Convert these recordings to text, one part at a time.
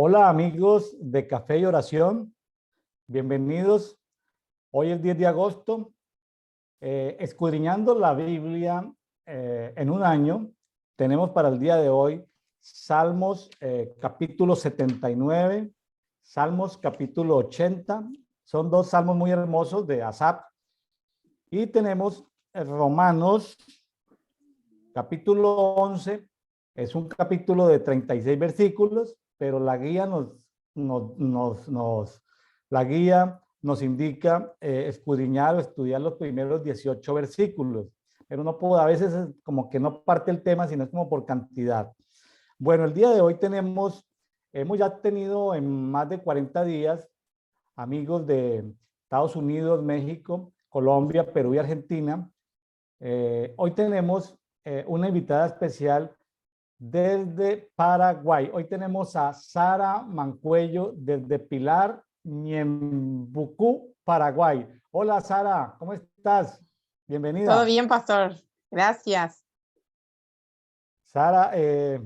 Hola amigos de Café y Oración, bienvenidos. Hoy es 10 de agosto, escudriñando la Biblia en un año. Tenemos para el día de hoy Salmos capítulo 79, Salmos capítulo 80. Son dos salmos muy hermosos de Asaf. Y tenemos Romanos capítulo 11. Es un capítulo de 36 versículos, pero la guía la guía nos indica escudriñar o estudiar los primeros 18 versículos, pero no puedo, a veces es como que no parte el tema, sino es como por cantidad. Bueno, el día de hoy hemos ya tenido en más de 40 días amigos de Estados Unidos, México, Colombia, Perú y Argentina. Hoy tenemos una invitada especial desde Paraguay. Hoy tenemos a Sara Mancuello desde Pilar, Ñembucú, Paraguay. Hola Sara, ¿cómo estás? Todo Bienvenida. bien, pastor. Gracias. Sara, ¿qué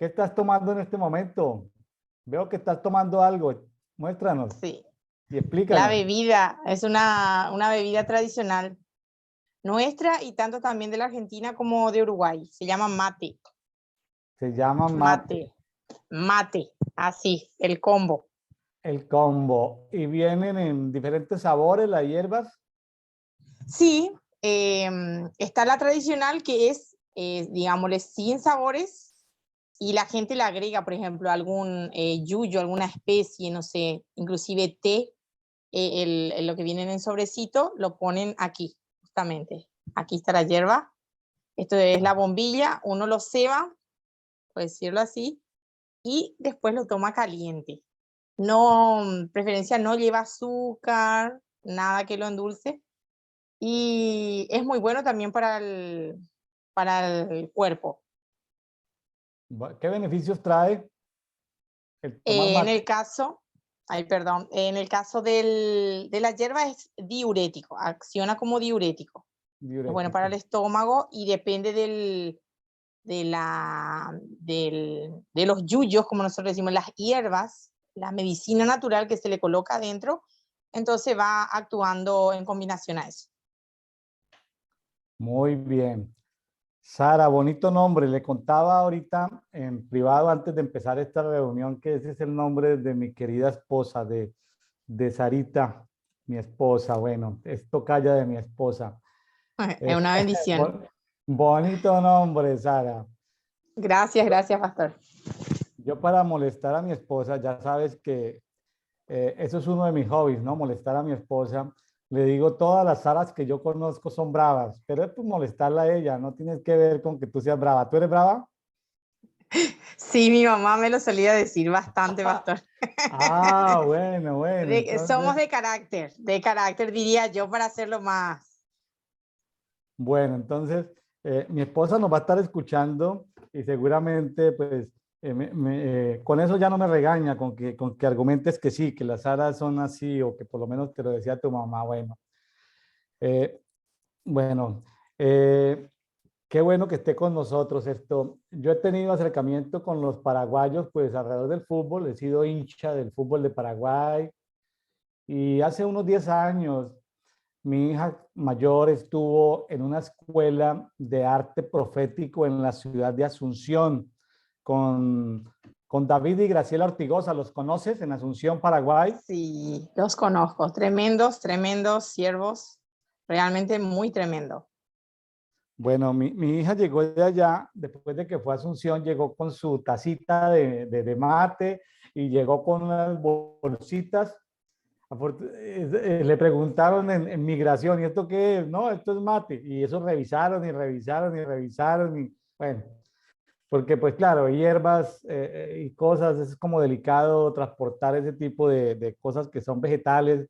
estás tomando en este momento? Veo que estás tomando algo. Muéstranos Sí. y La explícanos. bebida es una bebida tradicional nuestra y tanto también de la Argentina como de Uruguay. Se llama mate. Se llama mate, Mate. Mate. Así, el combo. el combo. Y vienen en diferentes sabores las hierbas. Sí, está la tradicional que es, digámosle, sin sabores y la gente le agrega, por ejemplo, algún yuyo, alguna especie, no sé, inclusive té. Lo que viene en el sobrecito lo ponen aquí, justamente. Aquí está la hierba. Esto es la bombilla, uno lo ceba, por decirlo así, y después lo toma caliente. No, preferencia no lleva azúcar, nada que lo endulce. Y es muy bueno también para el cuerpo. ¿Qué beneficios trae el tomar En mate? el caso, ay, perdón, en el caso de la hierba es diurético, acciona como diurético. Es bueno para el Diurético. estómago y depende de los yuyos, como nosotros decimos, las hierbas, la medicina natural que se le coloca adentro, entonces va actuando en combinación a eso. Muy bien. Sara, bonito nombre. Le contaba ahorita en privado antes de empezar esta reunión que ese es el nombre de mi querida esposa, de Sarita, mi esposa. Bueno, es tocaya de mi esposa. Es Eh, una bendición. bonito nombre, Sara. Gracias, gracias, pastor. Yo para molestar a mi esposa, ya sabes que eso es uno de mis hobbies, ¿no? Molestar a mi esposa. Le digo, todas las Saras que yo conozco son bravas, pero es pues molestarla a ella, no tienes que ver con que tú seas brava. ¿Tú eres brava? Sí, mi mamá me lo solía decir bastante, pastor. Ah, bueno, bueno, Somos entonces, de carácter diría yo, para hacerlo más. bueno, entonces, mi esposa nos va a estar escuchando y seguramente, pues, con eso ya no me regaña, con que argumentes que sí, que las Saras son así, o que por lo menos te lo decía tu mamá, bueno. Eh, bueno, eh, qué bueno que esté con nosotros esto. Yo he tenido acercamiento con los paraguayos, pues alrededor del fútbol, he sido hincha del fútbol de Paraguay y hace unos 10 años mi hija mayor estuvo en una escuela de arte profético en la ciudad de Asunción con, con David y Graciela Ortigosa. ¿Los conoces en Asunción, Paraguay? Sí, los conozco. Tremendos, tremendos siervos. Realmente muy tremendo. Bueno, mi hija llegó de allá, después de que fue a Asunción, llegó con su tacita de mate y llegó con unas bolsitas. Le preguntaron en migración, ¿y esto qué es? No, esto es mate. Y eso revisaron y revisaron y revisaron. Y bueno, porque pues claro, hierbas y cosas, es como delicado transportar ese tipo de cosas que son vegetales,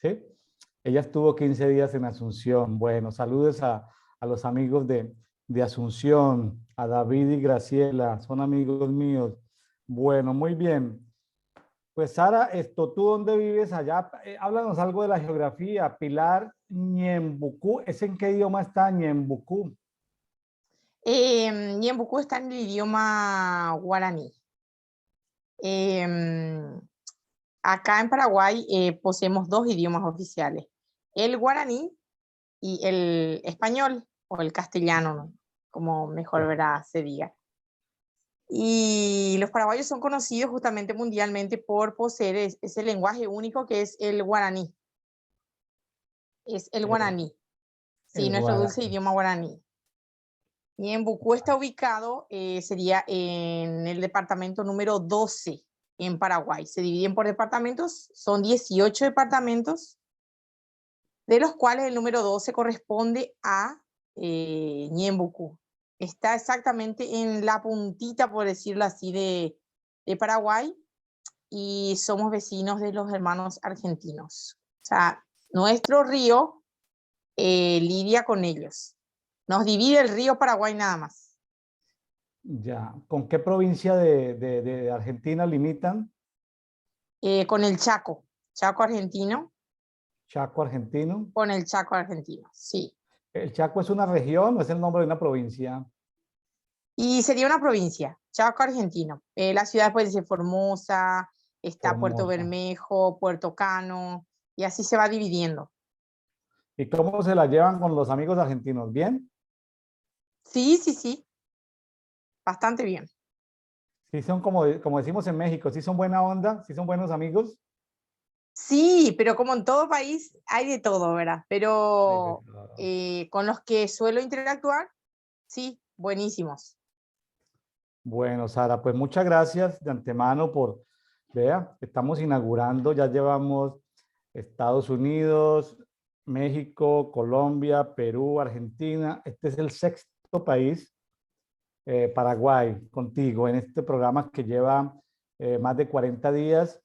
¿sí? Ella estuvo 15 días en Asunción. Bueno, saludos a los amigos de Asunción, a David y Graciela, son amigos míos. Bueno, muy bien. Pues Sara, ¿tú dónde vives allá? Háblanos algo de la geografía. Pilar, Ñembucú, ¿es en qué idioma está Ñembucú? Ñembucú está en el idioma guaraní. Em, Acá en Paraguay poseemos dos idiomas oficiales, el guaraní y el español o el castellano, ¿no? Como mejor verá se diga. Y los paraguayos son conocidos justamente mundialmente por poseer ese lenguaje único que es el guaraní. Es el El, guaraní, sí, el nuestro dulce guaraní. idioma guaraní. Y en Bucú está ubicado, sería en el departamento número 12 en Paraguay. Se dividen por departamentos, son 18 departamentos, de los cuales el número 12 corresponde a Ñembucú. Está exactamente en la puntita, por decirlo así, de Paraguay, y somos vecinos de los hermanos argentinos. O sea, nuestro río lidia con ellos. Nos divide el río Paraguay nada más. Ya. ¿Con qué provincia de Argentina limitan? Con el Chaco, Chaco argentino, Chaco argentino. con el Chaco argentino, sí. ¿El Chaco es una región o es el nombre de una provincia? Y sería una provincia, Chaco argentino. La ciudad puede ser Formosa, está Puerto Formosa. Bermejo, Puerto Cano, y así se va dividiendo. ¿Y cómo se la llevan con los amigos argentinos? ¿Bien? Sí, sí, sí, bastante bien. Sí son como decimos en México, sí son buena onda, sí son buenos amigos. Sí, pero como en todo país hay de todo, ¿verdad? Ay, Pero con los que suelo interactuar, sí, buenísimos. bueno, Sara, pues muchas gracias de antemano por, vea, estamos inaugurando, ya llevamos Estados Unidos, México, Colombia, Perú, Argentina. Este es el sexto país, Paraguay, contigo, en este programa que lleva más de 40 días.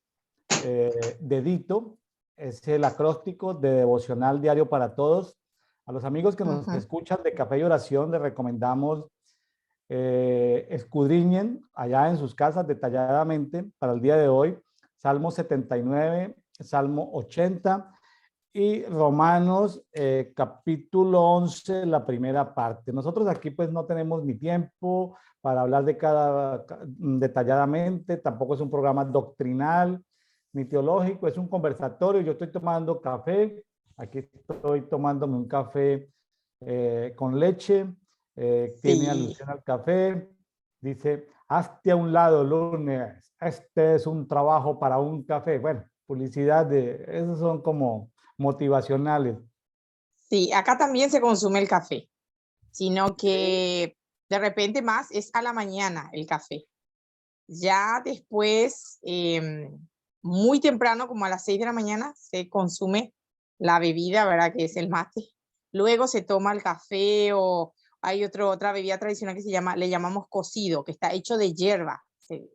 Dedito es el acróstico de Devocional Diario para Todos. A los amigos que nos Ujú. escuchan de Café y Oración les recomendamos escudriñen allá en sus casas detalladamente para el día de hoy Salmo 79, Salmo 80 y Romanos capítulo 11, la primera parte. Nosotros aquí pues no tenemos ni tiempo para hablar de cada detalladamente, tampoco es un programa doctrinal ni teológico, es un conversatorio. Yo estoy tomando café, aquí estoy tomándome un café con leche, tiene Sí, alusión al café, dice, hazte a un lado, lunes, este es un trabajo para un café. Bueno, publicidad de, esos son como motivacionales. sí, acá también se consume el café, sino Sí. que de repente más es a la mañana el café. Ya después, muy temprano, como a las 6 de la mañana, se consume la bebida, ¿verdad? Que es el mate. Luego se toma el café o hay otra bebida tradicional que le llamamos cocido, que está hecho de hierba.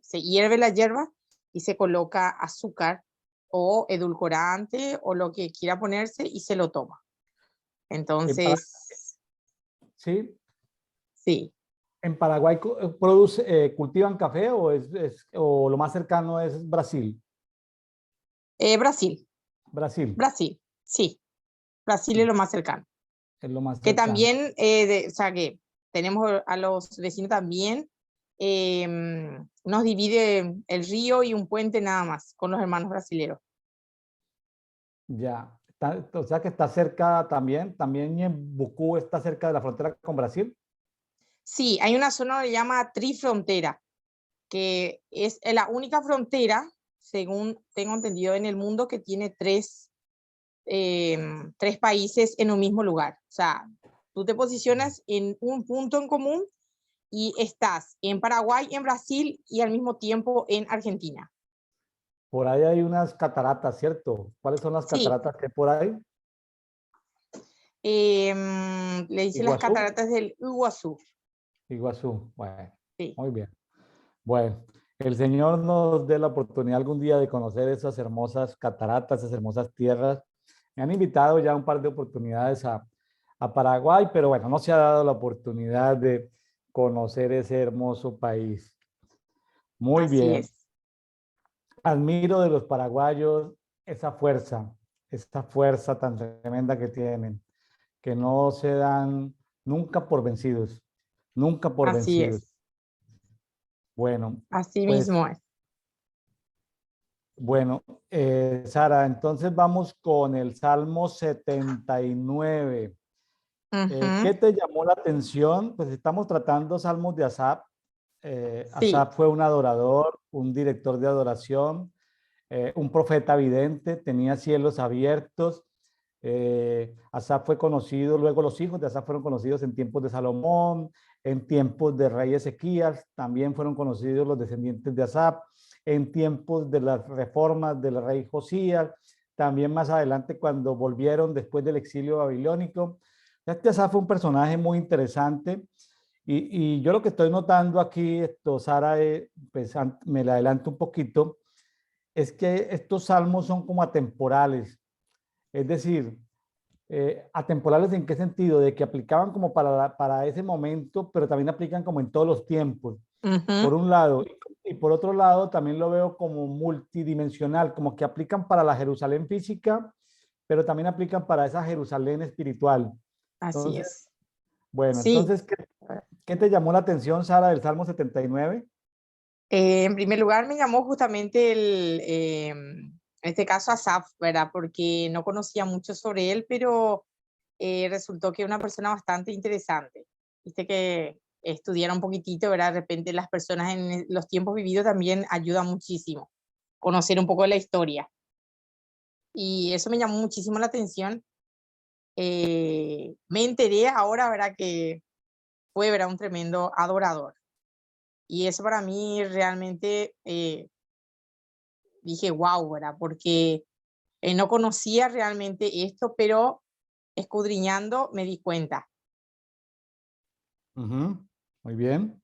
Se hierve la hierba y se coloca azúcar o edulcorante o lo que quiera ponerse y se lo toma. En, Para- Entonces, sí, sí. en Paraguay cultivan café o lo más cercano es Brasil. Brasil, Brasil Brasil, sí. Brasil es lo más cercano. es lo más Que cercano. también, o sea, que tenemos a los vecinos también, nos divide el río y un puente nada más con los hermanos brasileros. Ya, o sea que está cerca también en Bucú está cerca de la frontera con Brasil. Sí, hay una zona que se llama trifrontera, que es la única frontera, según tengo entendido, en el mundo que tiene tres países en un mismo lugar. O sea, tú te posicionas en un punto en común y estás en Paraguay, en Brasil y al mismo tiempo en Argentina. Por ahí hay unas cataratas, ¿cierto? ¿Cuáles son las Sí, cataratas que hay por ahí? le dicen las Iguazú. cataratas del Iguazú. Iguazú. Bueno, Sí, muy bien. Bueno, el Señor nos dé la oportunidad algún día de conocer esas hermosas cataratas, esas hermosas tierras. Me han invitado ya un par de oportunidades a Paraguay, pero bueno, no se ha dado la oportunidad de conocer ese hermoso país. Muy así bien. es. Admiro de los paraguayos esa fuerza tan tremenda que tienen, que no se dan nunca por vencidos, nunca por Así vencidos. es. Bueno, Así pues mismo es. Bueno, Sara, entonces vamos con el Salmo 79. ¿Qué Ujú. te llamó la atención? Pues estamos tratando salmos de Asaf. Sí, Asaf fue un adorador, un director de adoración, un profeta vidente, tenía cielos abiertos. Asaf fue conocido, luego los hijos de Asaf fueron conocidos en tiempos de Salomón, en tiempos de rey Ezequías, también fueron conocidos los descendientes de Asaf, en tiempos de las reformas del rey Josías, también más adelante cuando volvieron después del exilio babilónico. Este Asaf fue un personaje muy interesante y yo lo que estoy notando aquí, esto, Sara, pues me la adelanto un poquito, es que estos salmos son como atemporales, es decir, atemporales en qué sentido, de que aplicaban como para ese momento, pero también aplican como en todos los tiempos, por ujú. un lado, y por otro lado también lo veo como multidimensional, como que aplican para la Jerusalén física, pero también aplican para esa Jerusalén espiritual. Así Entonces, es. bueno, Sí. entonces, ¿qué te llamó la atención, Sara, del Salmo 79? En primer lugar, me llamó justamente en este caso Asaf, ¿verdad? Porque no conocía mucho sobre él, pero resultó que es una persona bastante interesante. Viste que estudiar un poquitito, ¿verdad? De repente las personas en los tiempos vividos también ayuda muchísimo, conocer un poco de la historia. Y eso me llamó muchísimo la atención. Me enteré ahora, ¿verdad? Que fue, ¿verdad? Un tremendo adorador. Y eso para mí realmente dije, wow, ¿verdad? Porque no conocía realmente esto, pero escudriñando me di cuenta. Ujú, muy bien.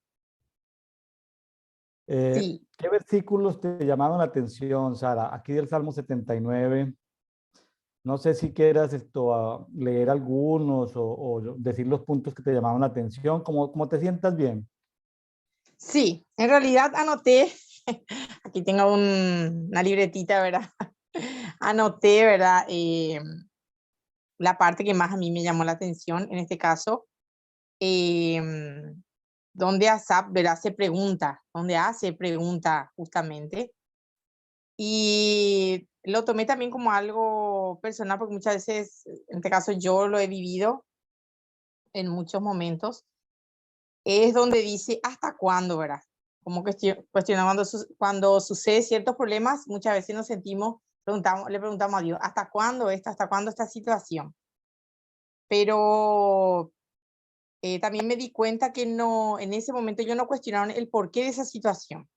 Sí, ¿Qué versículos te llamaron la atención, Sara? Aquí del Salmo 79. No sé si quieras esto, leer algunos o decir los puntos que te llamaron la atención, como te sientas bien. sí, en realidad anoté, aquí tengo una libretita, ¿verdad? Anoté, ¿verdad? La parte que más a mí me llamó la atención, en este caso, donde Asap, ¿verdad? Se pregunta, donde hace pregunta justamente. Y lo tomé también como algo personal, porque muchas veces, en este caso yo lo he vivido en muchos momentos, es donde dice, ¿hasta cuándo, verdad? Como cuestiona cuando sucede ciertos problemas, muchas veces nos sentimos, le preguntamos a Dios, ¿hasta cuándo esto? ¿Hasta cuándo esta situación? Pero también me di cuenta que no, en ese momento yo no cuestionaron el porqué de esa situación.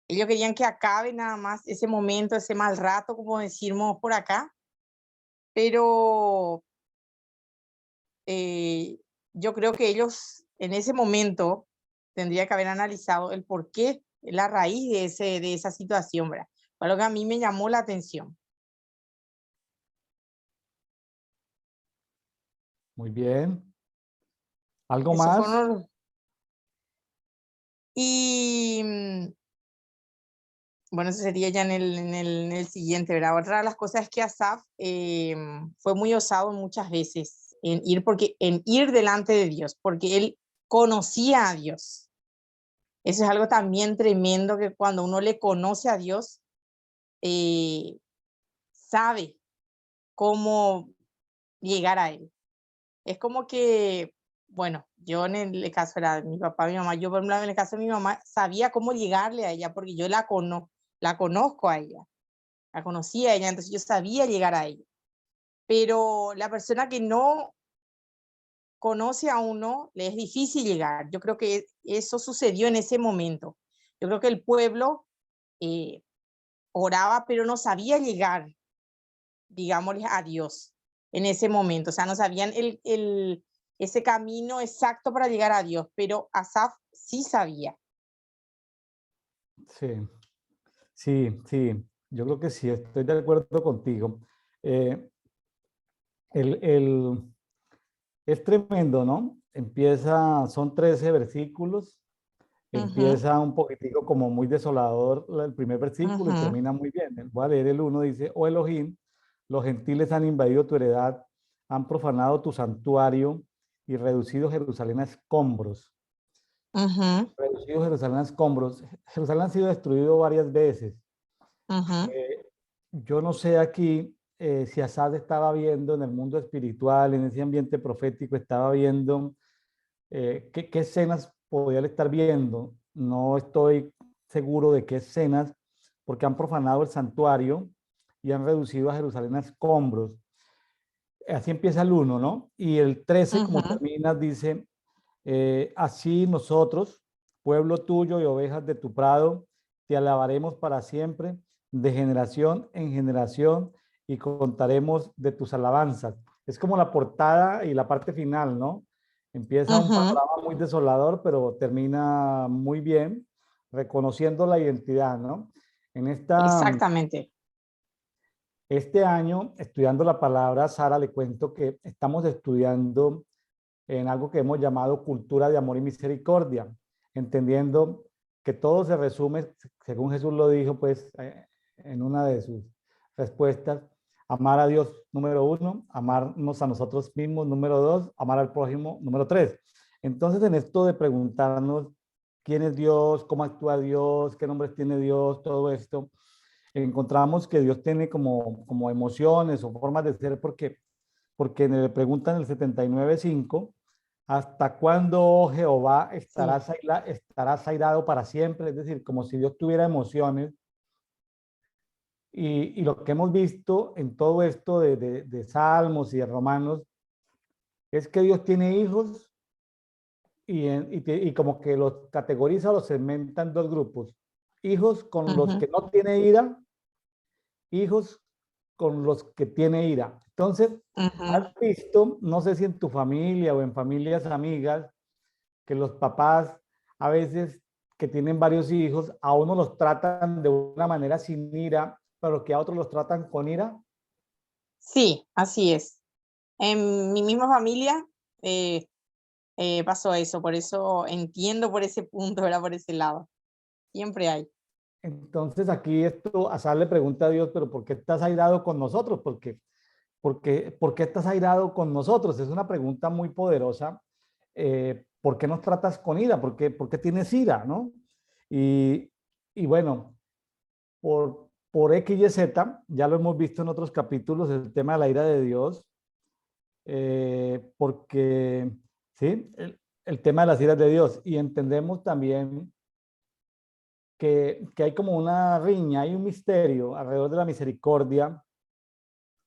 Ellos querían que acabe nada más ese momento, ese mal rato, como decimos por acá, pero eh, yo creo que ellos en ese momento tendría que haber analizado el por qué, la raíz de esa situación, ¿verdad? Fue lo que a mí me llamó la atención. Muy bien. ¿Algo Eso fue más? uno. Y bueno, eso sería ya en el siguiente, ¿verdad? Otra de las cosas es que Asaf fue muy osado muchas veces en ir delante de Dios, porque él conocía a Dios. Eso es algo también tremendo que cuando uno le conoce a Dios, eh, sabe cómo llegar a él. Es como que, bueno, yo en el caso era de mi papá, mi mamá, yo por un lado en el caso de mi mamá sabía cómo llegarle a ella porque yo la conozco a ella, la conocía a ella, entonces yo sabía llegar a ella. Pero la persona que no conoce a uno, le es difícil llegar. Yo creo que eso sucedió en ese momento. Yo creo que el pueblo eh, oraba, pero no sabía llegar, digámosle, a Dios en ese momento. O sea, no sabían ese camino exacto para llegar a Dios, pero Asaf sí sabía. Sí, sí, sí. Yo creo que sí, estoy de acuerdo contigo. Eh, el, es tremendo, ¿no? Son 13 versículos. Ujú, Empieza un poquitico como muy desolador el primer versículo y ujú, termina muy bien. Voy a leer el uno, dice, oh Elohim, los gentiles han invadido tu heredad, han profanado tu santuario y reducido Jerusalén a escombros. ujú, Reducido Jerusalén a escombros. Jerusalén ha sido destruido varias veces. Ujú. Yo no sé aquí si Asad estaba viendo en el mundo espiritual, en ese ambiente profético, estaba viendo qué escenas podía él estar viendo. No estoy seguro de qué escenas, porque han profanado el santuario y han reducido a Jerusalén a escombros. Así empieza el uno, ¿no? Y el 13 como Ujú. termina, dice, así nosotros, pueblo tuyo y ovejas de tu prado, te alabaremos para siempre, de generación en generación, y contaremos de tus alabanzas. Es como la portada y la parte final, ¿no? Empieza un Ujú. panorama muy desolador, pero termina muy bien, reconociendo la identidad, ¿no? En Exactamente. este año, estudiando la palabra, Sara, le cuento que estamos estudiando en algo que hemos llamado cultura de amor y misericordia, entendiendo que todo se resume, según Jesús lo dijo, pues, en una de sus respuestas, amar a Dios, número uno, amarnos a nosotros mismos, número dos, amar al prójimo, número tres. Entonces, en esto de preguntarnos quién es Dios, cómo actúa Dios, qué nombres tiene Dios, todo esto, encontramos que Dios tiene como emociones o formas de ser porque le preguntan en el 79:5, ¿hasta cuándo, oh Jehová, Sí. estarás airado para siempre? Es decir, como si Dios tuviera emociones. Y lo que hemos visto en todo esto de Salmos y de Romanos es que Dios tiene hijos y como que los categoriza, los segmenta en dos grupos. Hijos con los Ujú. que no tiene ira, hijos con los que tiene ira. Entonces, has Ujú. visto, no sé si en tu familia o en familias amigas, que los papás a veces que tienen varios hijos, a uno los tratan de una manera sin ira, pero que a otros los tratan con ira. Sí, así es. En mi misma familia eh, pasó eso, por eso entiendo por ese punto, ¿verdad? Por ese lado. Siempre hay. Entonces aquí esto, Azar le pregunta a Dios, pero ¿por qué estás airado con nosotros? ¿Por qué estás airado con nosotros? Es una pregunta muy poderosa. ¿Por qué nos tratas con ira? Por qué tienes ira? ¿No? Y, y bueno, por X y Z, ya lo hemos visto en otros capítulos, el tema de la ira de Dios, porque, ¿sí? El tema de las iras de Dios. Y entendemos también que hay como una riña, hay un misterio alrededor de la misericordia,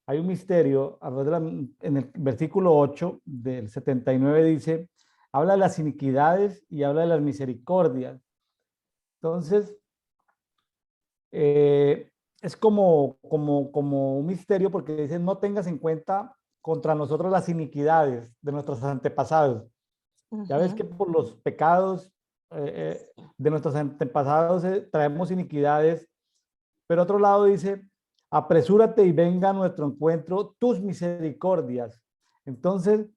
hay un misterio alrededor de en el versículo 8 del 79 dice, habla de las iniquidades y habla de las misericordias. Entonces, es como un misterio porque dice, no tengas en cuenta contra nosotros las iniquidades de nuestros antepasados. Ya ves que Ujú. por los pecados de nuestros antepasados traemos iniquidades, pero otro lado dice, apresúrate y venga a nuestro encuentro tus misericordias. Entonces,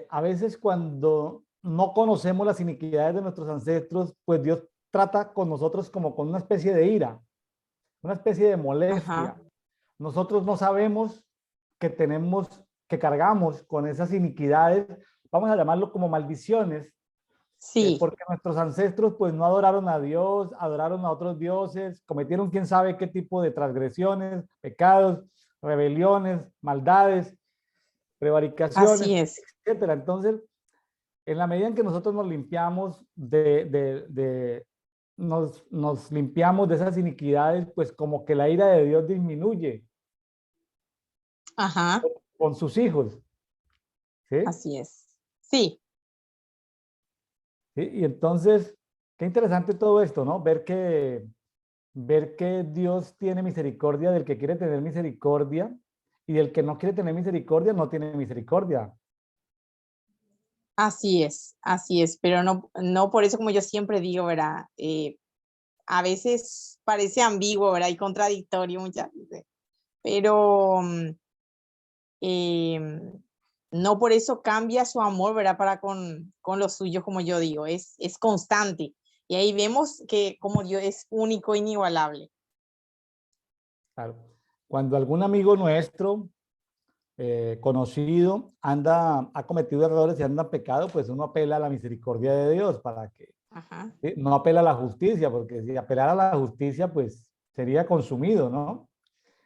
a veces cuando no conocemos las iniquidades de nuestros ancestros, pues Dios trata con nosotros como con una especie de ira, una especie de Ajá. molestia. Nosotros no sabemos que tenemos, que cargamos con esas iniquidades, vamos a llamarlo como maldiciones, Sí, porque nuestros ancestros pues no adoraron a Dios, adoraron a otros dioses, cometieron quién sabe qué tipo de transgresiones, pecados, rebeliones, maldades, prevaricaciones, así es. etcétera. Entonces, en la medida en que nosotros nos limpiamos nos limpiamos de esas iniquidades, pues como que la ira de Dios disminuye Ajá, con sus hijos, ¿sí? así es. Sí, ¿Sí? Y entonces, qué interesante todo esto, ¿no? Ver que Dios tiene misericordia del que quiere tener misericordia y del que no quiere tener misericordia no tiene misericordia. así es, pero no por eso como yo siempre digo, ¿verdad? A veces parece ambiguo, ¿verdad? Y contradictorio muchas veces, pero em, no por eso cambia su amor, ¿verdad? Para con los suyos, como yo digo, es constante. Y ahí vemos que como Dios es único, inigualable. Claro. Cuando algún amigo nuestro conocido ha cometido errores y anda pecado, pues uno apela a la misericordia de Dios para que Ajá, ¿sí? No apela a la justicia, porque si apelara a la justicia, pues sería consumido, ¿no?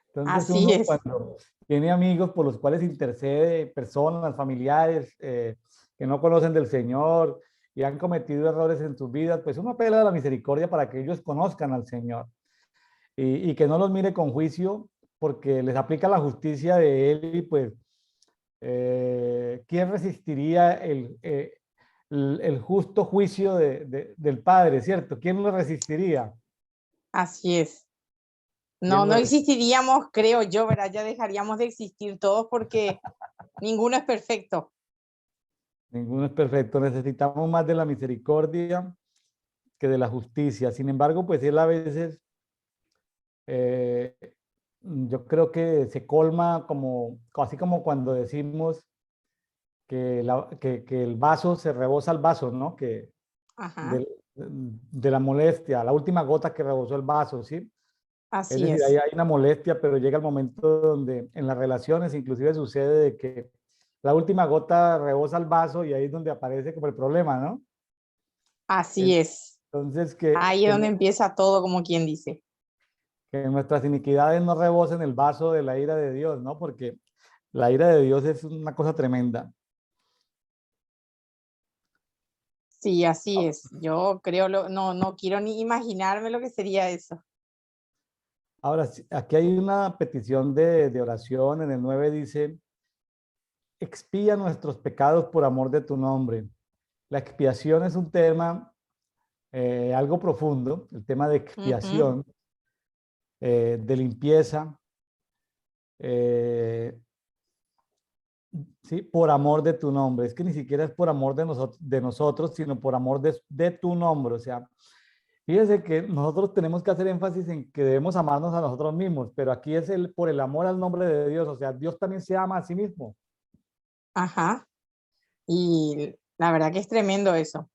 Entonces Así uno es. cuando tiene amigos por los cuales intercede, personas, familiares que no conocen del Señor y han cometido errores en sus vidas, pues uno apela a la misericordia para que ellos conozcan al Señor y que no los mire con juicio porque les aplica la justicia de Él y pues, ¿quién resistiría el justo juicio del Padre, cierto? ¿Quién lo resistiría? Así es. No, ¿Quién no lo existiríamos, creo yo, ¿verdad? Ya dejaríamos de existir todos porque ninguno es perfecto. Ninguno es perfecto. Necesitamos más de la misericordia que de la justicia. Sin embargo, pues él a veces, eh, yo creo que se colma como, así como cuando decimos que el vaso se rebosa el vaso, ¿no? Que Ajá, de la molestia, la última gota que rebosó el vaso, ¿sí? Es así decir, ahí es. hay una molestia, pero llega el momento donde en las relaciones inclusive sucede de que la última gota rebosa el vaso y ahí es donde aparece como el problema, ¿no? Así es. Entonces, Ahí es donde empieza todo, como quien dice. que nuestras iniquidades no rebosen el vaso de la ira de Dios, ¿no? Porque la ira de Dios es una cosa tremenda. Sí, así es. Yo creo, no, no quiero ni imaginarme lo que sería eso. Ahora, aquí hay una petición de oración. En el 9 dice, expía nuestros pecados por amor de tu nombre. La expiación es un tema algo profundo, el tema de Ujú. expiación, de limpieza, eh, ¿sí? Por amor de tu nombre. Es que ni siquiera es por amor de nosotros, sino por amor de tu nombre. O sea, fíjese que nosotros tenemos que hacer énfasis en que debemos amarnos a nosotros mismos, pero aquí es por el amor al nombre de Dios. O sea, Dios también se ama a sí mismo. Ajá. Y la verdad que es tremendo eso.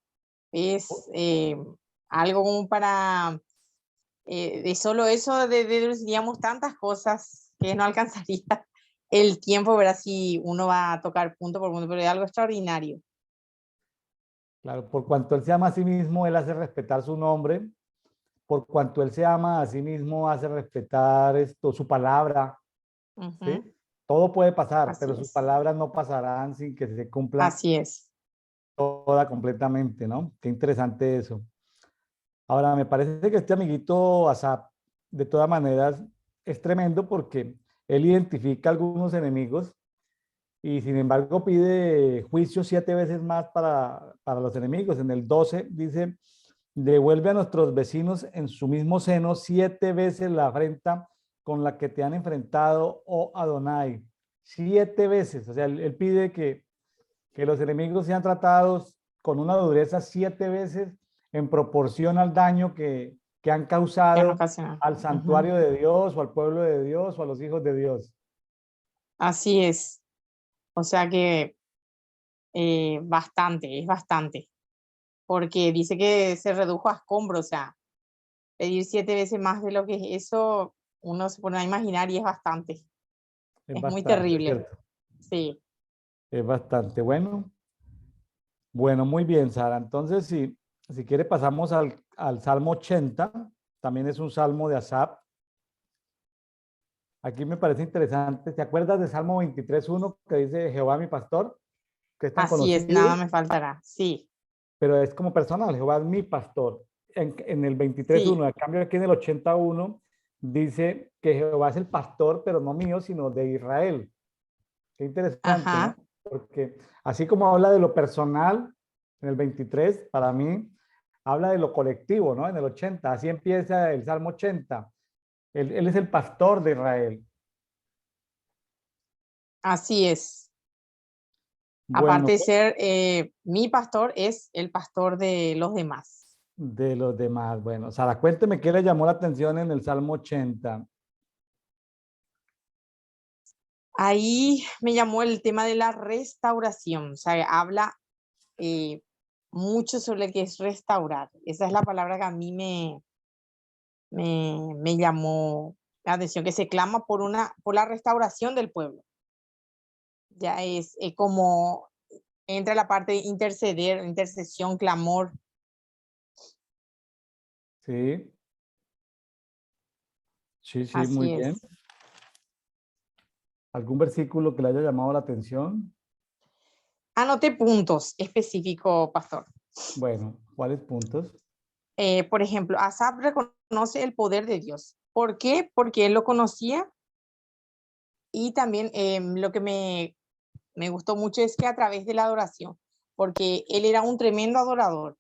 Es algo como para, de solo eso deduciríamos tantas cosas que no alcanzaría el tiempo, ver si uno va a tocar punto por punto, pero es algo extraordinario. Claro, por cuanto Él se ama a sí mismo, Él hace respetar su nombre. Por cuanto Él se ama a sí mismo, hace respetar esto, su palabra, ¿sí? Ujú. Todo puede pasar, Así pero sus es. palabras no pasarán sin que se cumpla Así es. toda completamente, ¿no? Qué interesante eso. Ahora, me parece que este amiguito Asap, de todas maneras, es tremendo porque él identifica algunos enemigos y sin embargo pide juicio 7 veces más para los enemigos. En el 12 dice, devuelve a nuestros vecinos en su mismo seno 7 veces la afrenta con la que te han enfrentado, oh Adonai. 7 veces, o sea, él pide que los enemigos sean tratados con una dureza 7 veces en proporción al daño que han Ya no causado ocasiona. al Ujú. santuario de Dios o al pueblo de Dios o a los hijos de Dios. Así es. O sea que bastante, es bastante. Porque dice que se redujo a escombros, o sea, pedir 7 veces más de lo que es eso, uno se pone a imaginar y es bastante. Es Es muy bastante, terrible. ¿cierto? Sí. Es bastante bueno. Bueno, muy bien, Sara. Entonces, si quiere, pasamos al Salmo 80. También es un salmo de Asaf. Aquí me parece interesante. ¿Te acuerdas del Salmo 23:1 que dice Jehová mi pastor? Que es tan Así es, nada conocido, me faltará. Sí, pero es como personal. Jehová es mi pastor. En el 23:1. sí. En cambio, aquí en el 81 dice que Jehová es el pastor, pero no mío, sino de Israel. Qué interesante, ¿no? Ajá. Porque así como habla de lo personal en el 23, para mí habla de lo colectivo, ¿no? En el 80, así empieza el Salmo 80. Él es el pastor de Israel. Así es. Bueno, Aparte de ser mi pastor, es el pastor de los demás. de los demás. Bueno, Sara, cuénteme qué le llamó la atención en el Salmo 80. Ahí me llamó el tema de la restauración. O sea, habla eh, mucho sobre lo que es restaurar. Esa es la palabra que a mí me llamó la atención, que se clama por la restauración del pueblo. Ya es como entra la parte de interceder, intercesión, clamor. Sí, Sí, sí, muy Así bien. es. ¿Algún versículo que le haya llamado la atención? Anote puntos específicos, pastor. Bueno, ¿cuáles puntos? Por ejemplo, Asaf reconoce el poder de Dios. ¿Por qué? Porque él lo conocía y también lo que me gustó mucho es que a través de la adoración, porque él era un tremendo adorador.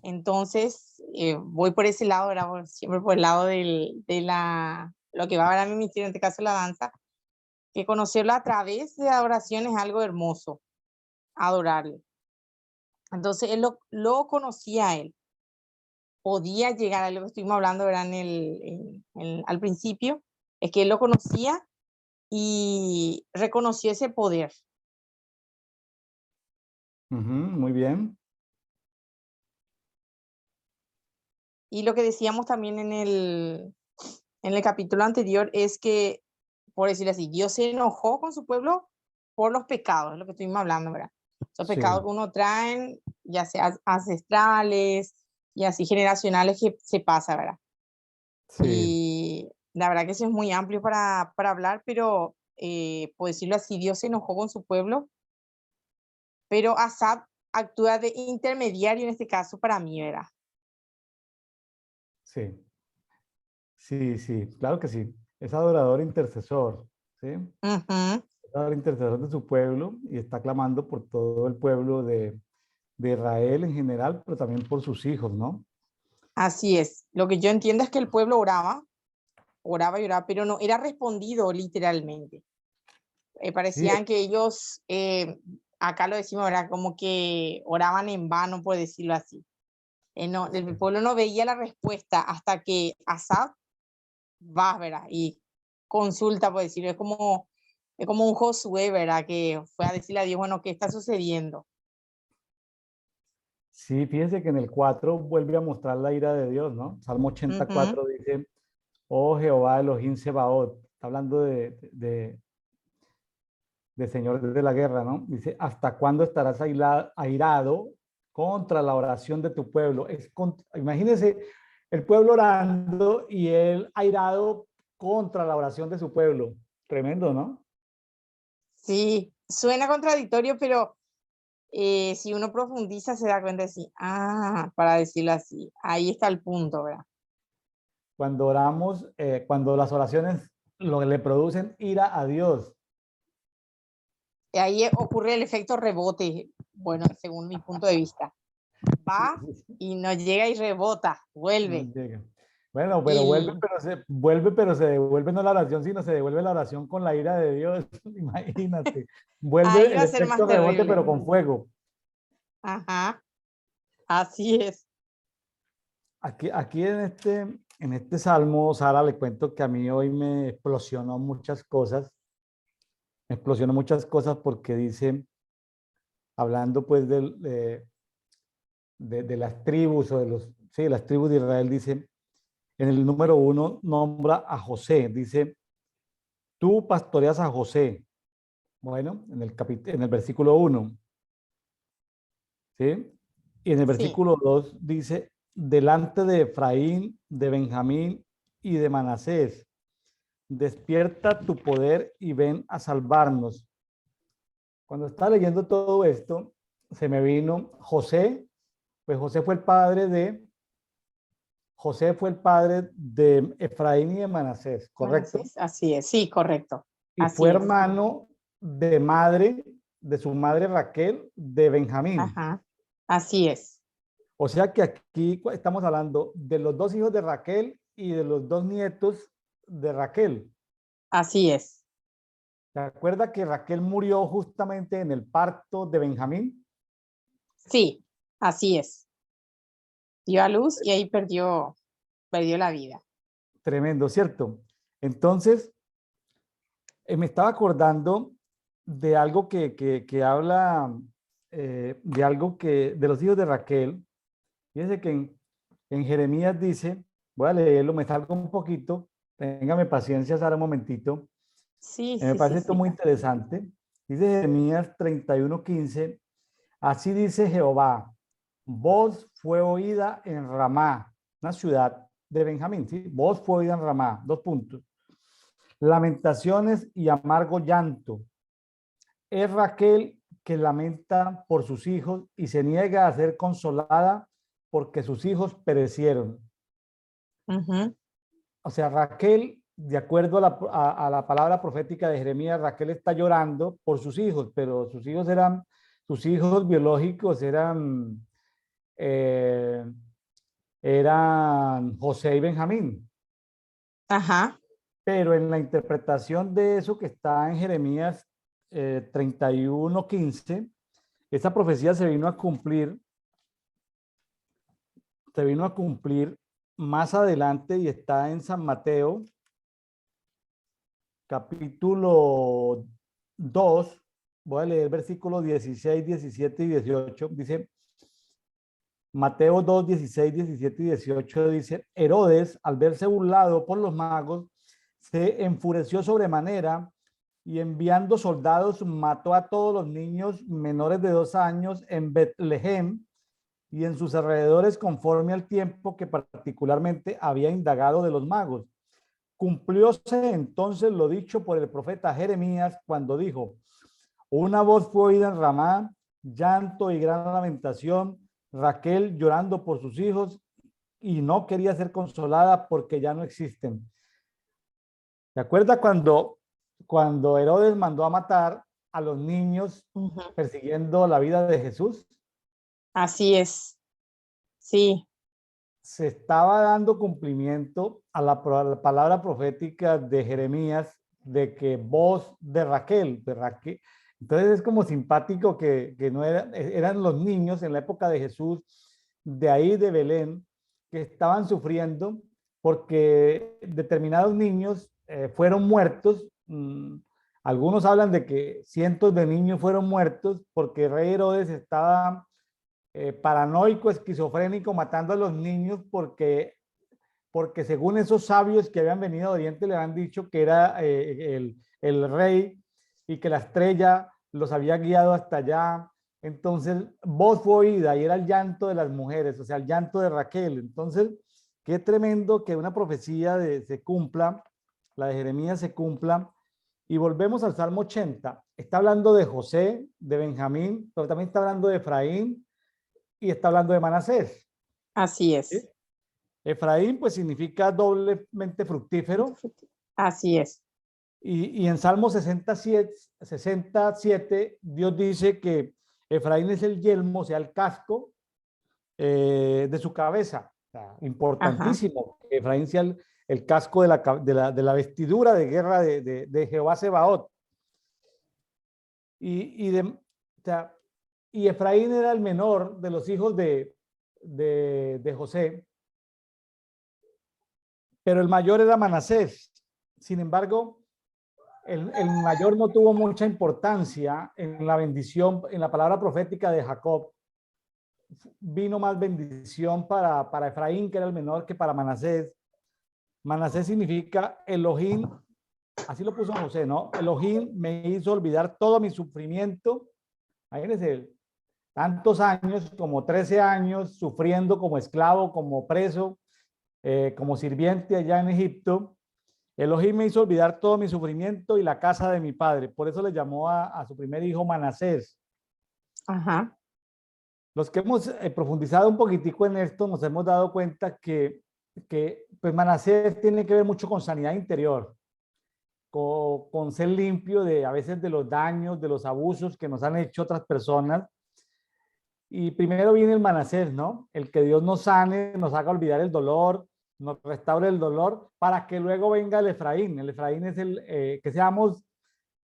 Entonces, voy por ese lado, ¿verdad? Siempre por el lado lo que va a ver a mi ministerio, en este caso la danza, que conocerlo a través de la adoración es algo hermoso, adorarle. Entonces, él lo conocía a él, podía llegar a lo que estuvimos hablando, ¿verdad? Al principio, es que él lo conocía y reconoció ese poder. Ujú, muy bien. Y lo que decíamos también en el capítulo anterior es que, por decirlo así, Dios se enojó con su pueblo por los pecados, es lo que estuvimos hablando, ¿verdad? Los pecados Sí, que uno traen, ya sea ancestrales y así generacionales que se pasa, ¿verdad? sí, Y la verdad que eso es muy amplio para hablar, pero por decirlo así, Dios se enojó con su pueblo, pero Asaf actúa de intermediario en este caso para mí, ¿verdad? sí, sí, sí, claro que sí. Es adorador intercesor, ¿sí? Ujú. Es adorador intercesor de su pueblo y está clamando por todo el pueblo de Israel en general, pero también por sus hijos, ¿no? Así es. Lo que yo entiendo es que el pueblo oraba y oraba, pero no era respondido literalmente. Sí, Parecían que ellos, acá lo decimos, ¿verdad? Como que oraban en vano, por decirlo así. No, el pueblo no veía la respuesta hasta que Asaf va, ¿verdad? Y consulta, por decirlo. Es como un Josué, ¿verdad? Que fue a decirle a Dios, bueno, ¿qué está sucediendo? sí, fíjense que en el 4 vuelve a mostrar la ira de Dios, ¿no? Salmo Ujú. 84 dice, oh Jehová Elohim Sebaot, está hablando de Señor de la guerra, ¿no? Dice, ¿hasta cuándo estarás airado contra la oración de tu pueblo? Imagínense el pueblo orando y él airado contra la oración de su pueblo. Tremendo, ¿no? Sí, suena contradictorio, pero si uno profundiza se da cuenta de sí, para decirlo así, ahí está el punto, ¿verdad? Cuando oramos, cuando las oraciones lo que le producen ira a Dios. Y ahí ocurre el efecto rebote, bueno, según mi punto de vista. Sí, Va sí, sí, y no llega y rebota, no vuelve. llega. Bueno, pero Y vuelve, pero se devuelve no la oración, sino se devuelve la oración con la ira de Dios. Imagínate. Vuelve ahí va el a ser efecto más rebote, terrible. pero con fuego. Ajá, así es. Aquí en este salmo, Sara, le cuento que a mí hoy me explosionó muchas cosas. Me explosionó muchas cosas porque dice, hablando pues de las tribus o sí, de las tribus de Israel, dice, en el número 1 nombra a José, dice, tú pastoreas a José. Bueno, en el versículo 1, ¿sí? Y en el Sí, versículo 2 dice, delante de Efraín, de Benjamín y de Manasés, despierta tu poder y ven a salvarnos. Cuando estaba leyendo todo esto, se me vino José, pues José fue el padre de Efraín y de Manasés, ¿correcto? así es, sí, correcto. Y fue Así es. hermano de su madre Raquel, de Benjamín. Ajá, así es. O sea que aquí estamos hablando de los dos hijos de Raquel y de los dos nietos de Raquel. Así es. ¿Se acuerda que Raquel murió justamente en el parto de Benjamín? Sí, así es. Dio a luz y ahí perdió la vida. Tremendo, ¿cierto? Entonces, me estaba acordando de algo que habla, de los hijos de Raquel. Fíjense que en Jeremías dice, voy a leerlo, me salgo un poquito, téngame paciencia, Sara, un momentito. Sí, Me sí, sí, parece esto sí. muy interesante. Dice Jeremías 31:15, así dice Jehová, voz fue oída en Ramá, una ciudad de Benjamín, ¿sí? Voz fue oída en Ramá, 2 puntos. Lamentaciones y amargo llanto. Es Raquel que lamenta por sus hijos y se niega a ser consolada porque sus hijos perecieron. Ujú. O sea, Raquel, de acuerdo a la palabra profética de Jeremías, Raquel está llorando por sus hijos, pero sus hijos biológicos eh, eran José y Benjamín. Ajá. Pero en la interpretación de eso que está en Jeremías 31:15, esa profecía se vino a cumplir más adelante y está en San Mateo, capítulo 2. Voy a leer versículos 16, 17 y 18. Dice, Mateo 2, 16, 17 y 18 dice, Herodes, al verse burlado por los magos, se enfureció sobremanera y enviando soldados mató a todos los niños menores de 2 años en Betlehem y en sus alrededores conforme al tiempo que particularmente había indagado de los magos. Cumplióse entonces lo dicho por el profeta Jeremías cuando dijo, una voz fue oída en Ramá, llanto y gran lamentación, Raquel llorando por sus hijos y no quería ser consolada porque ya no existen. ¿Se acuerda cuando Herodes mandó a matar a los niños Ujú. persiguiendo la vida de Jesús? Así es. Sí. Se estaba dando cumplimiento a la palabra profética de Jeremías de que voz de Raquel. Entonces es como simpático que no eran los niños en la época de Jesús, de ahí de Belén, que estaban sufriendo porque determinados niños fueron muertos. Algunos hablan de que cientos de niños fueron muertos porque el rey Herodes estaba paranoico, esquizofrénico, matando a los niños porque según esos sabios que habían venido de Oriente le habían dicho que era el rey y que la estrella los había guiado hasta allá. Entonces, voz fue oída y era el llanto de las mujeres, o sea, el llanto de Raquel. Entonces, qué tremendo que una profecía se cumpla, la de Jeremías se cumpla. Y volvemos al Salmo 80. Está hablando de José, de Benjamín, pero también está hablando de Efraín, y está hablando de Manasés. Así ¿Sí? es. Efraín pues significa doblemente fructífero Así es. y en Salmo 67 Dios dice que Efraín es el yelmo, o sea, el casco de su cabeza. O sea, Ajá. importantísimo que Efraín sea el casco de la vestidura de guerra de Jehová Sebaot. O sea, y Efraín era el menor de los hijos de José, pero el mayor era Manasés. Sin embargo, el mayor no tuvo mucha importancia en la bendición, en la palabra profética de Jacob. Vino más bendición para Efraín, que era el menor, que para Manasés. Manasés significa Elohim, así lo puso José, ¿no? Elohim me hizo olvidar todo mi sufrimiento. Imagínense, tantos años, como 13 años, sufriendo como esclavo, como preso, como sirviente allá en Egipto. Elohim me hizo olvidar todo mi sufrimiento y la casa de mi padre. Por eso le llamó a su primer hijo Manasés. Ajá. Los que hemos profundizado un poquitico en esto, nos hemos dado cuenta que pues Manasés tiene que ver mucho con sanidad interior, con ser limpio a veces de los daños, de los abusos que nos han hecho otras personas. Y primero viene el Manasés, ¿no? El que Dios nos sane, nos haga olvidar el dolor, nos restaure el dolor, para que luego venga el Efraín. El Efraín es que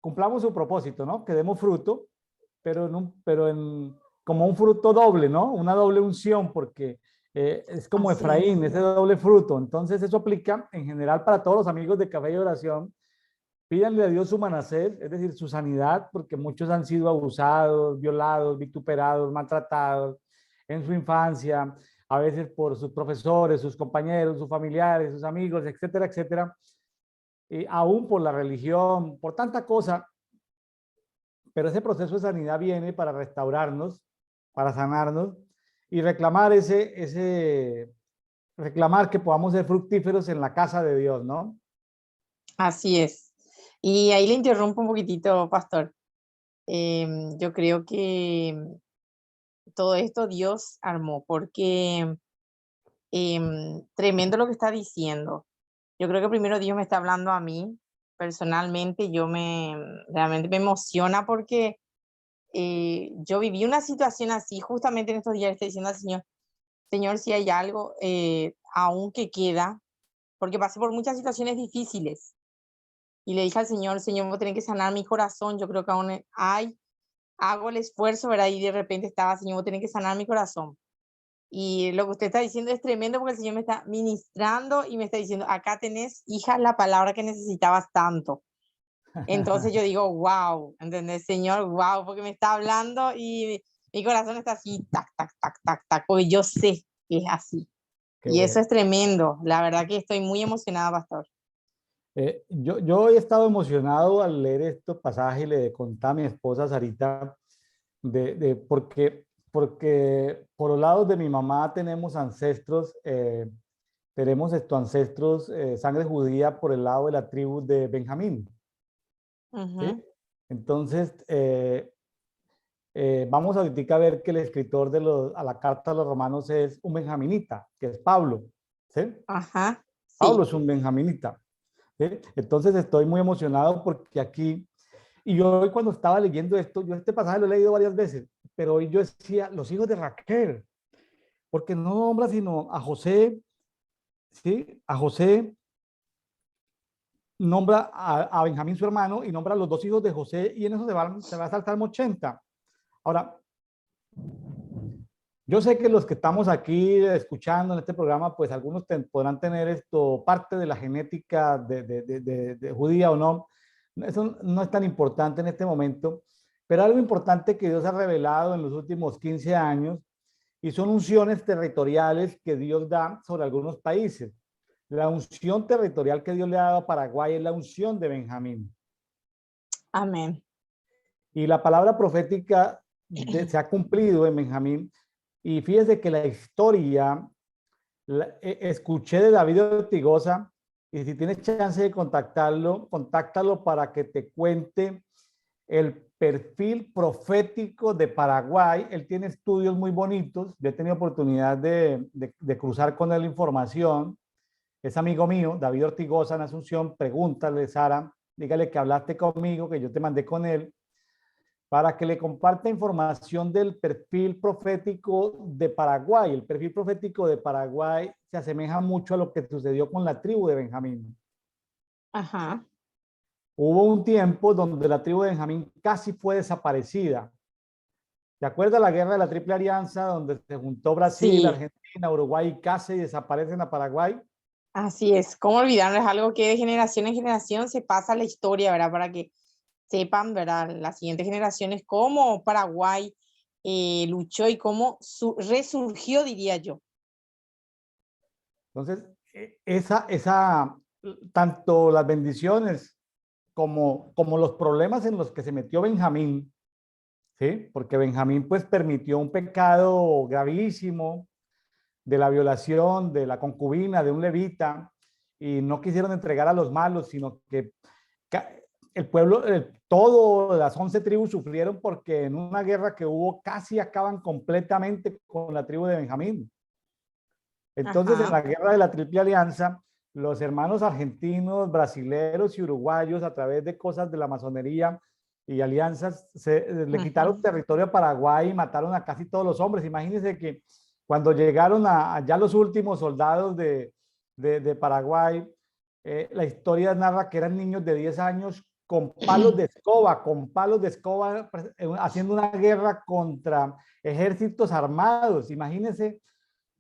cumplamos su propósito, ¿no? Que demos fruto, como un fruto doble, ¿no? Una doble unción, porque es como Así es. Efraín, ese doble fruto. Entonces eso aplica en general para todos los amigos de Café y Oración. Pídanle a Dios su Manasés, es decir, su sanidad, porque muchos han sido abusados, violados, vituperados, maltratados en su infancia, a veces por sus profesores, sus compañeros, sus familiares, sus amigos, etcétera, etcétera. Y aún por la religión, por tanta cosa. Pero ese proceso de sanidad viene para restaurarnos, para sanarnos y reclamar reclamar que podamos ser fructíferos en la casa de Dios, ¿no? Así es. Y ahí le interrumpo un poquitito, pastor. Yo creo que todo esto Dios armó, porque tremendo lo que está diciendo. Yo creo que primero Dios me está hablando a mí, personalmente, realmente me emociona porque yo viví una situación así, justamente en estos días le estoy diciendo al Señor, Señor, si hay algo aún que queda, porque pasé por muchas situaciones difíciles. Y le dije al Señor, Señor, vos tenés que sanar mi corazón, yo creo que aún hago el esfuerzo, ¿verdad? Y de repente estaba, Señor, vos tenés que sanar mi corazón. Y lo que usted está diciendo es tremendo porque el Señor me está ministrando y me está diciendo, acá tenés, hija, la palabra que necesitabas tanto. Entonces yo digo, wow, ¿entendés, Señor? Wow, porque me está hablando y mi corazón está así, tac, tac, tac, tac, tac, porque yo sé que es así. Qué Y eso bueno. es tremendo. La verdad que estoy muy emocionada, pastor. Yo he estado emocionado al leer este pasaje y le contaba a mi esposa Sarita porque por los lados de mi mamá tenemos estos ancestros, sangre judía por el lado de la tribu de Benjamín, ¿sí? Ujú. Entonces, vamos ahorita a ver que el escritor a la carta a los romanos es un benjaminita, que es Pablo, ¿sí? Ajá, Pablo sí. es un benjaminita, ¿sí? Entonces estoy muy emocionado porque aquí, y yo hoy cuando estaba leyendo esto, yo este pasaje lo he leído varias veces, pero hoy yo decía, los hijos de Raquel, porque no nombra sino a José, ¿sí? A José, nombra a Benjamín su hermano y nombra a los dos hijos de José y en eso se va a saltar 80. Ahora, yo sé que los que estamos aquí escuchando en este programa, pues algunos podrán tener esto, parte de la genética de judía o no. Eso no es tan importante en este momento, pero algo importante que Dios ha revelado en los últimos 15 años y son unciones territoriales que Dios da sobre algunos países. La unción territorial que Dios le ha dado a Paraguay es la unción de Benjamín. Amén. Y la palabra profética se ha cumplido en Benjamín. Y fíjese que la historia, escuché de David Ortigosa, y si tienes chance de contactarlo, contáctalo para que te cuente el perfil profético de Paraguay. Él tiene estudios muy bonitos. Yo he tenido oportunidad de cruzar con él información. Es amigo mío, David Ortigosa en Asunción. Pregúntale, Sara, dígale que hablaste conmigo, que yo te mandé con él para que le comparta información del perfil profético de Paraguay. El perfil profético de Paraguay se asemeja mucho a lo que sucedió con la tribu de Benjamín. Ajá. Hubo un tiempo donde la tribu de Benjamín casi fue desaparecida. ¿Te acuerdas la guerra de la Triple Alianza, donde se juntó Brasil, Sí, Argentina, Uruguay y casi desaparecen a Paraguay? así es. ¿Cómo olvidarlo? Es algo que de generación en generación se pasa la historia, ¿verdad? Para que sepan, ¿verdad? Las siguientes generaciones cómo Paraguay luchó y cómo resurgió, diría yo. Entonces, tanto las bendiciones como los problemas en los que se metió Benjamín, ¿sí? Porque Benjamín pues permitió un pecado gravísimo de la violación de la concubina de un levita y no quisieron entregar a los malos, sino que el pueblo, todas las 11 tribus sufrieron porque en una guerra que hubo casi acaban completamente con la tribu de Benjamín. Entonces, en Ajá. la guerra de la Triple Alianza, los hermanos argentinos, brasileros y uruguayos, a través de cosas de la masonería y alianzas, le quitaron Ujú. territorio a Paraguay y mataron a casi todos los hombres. Imagínense que cuando llegaron ya los últimos soldados de Paraguay, la historia narra que eran niños de 10 años con palos de escoba, haciendo una guerra contra ejércitos armados. Imagínense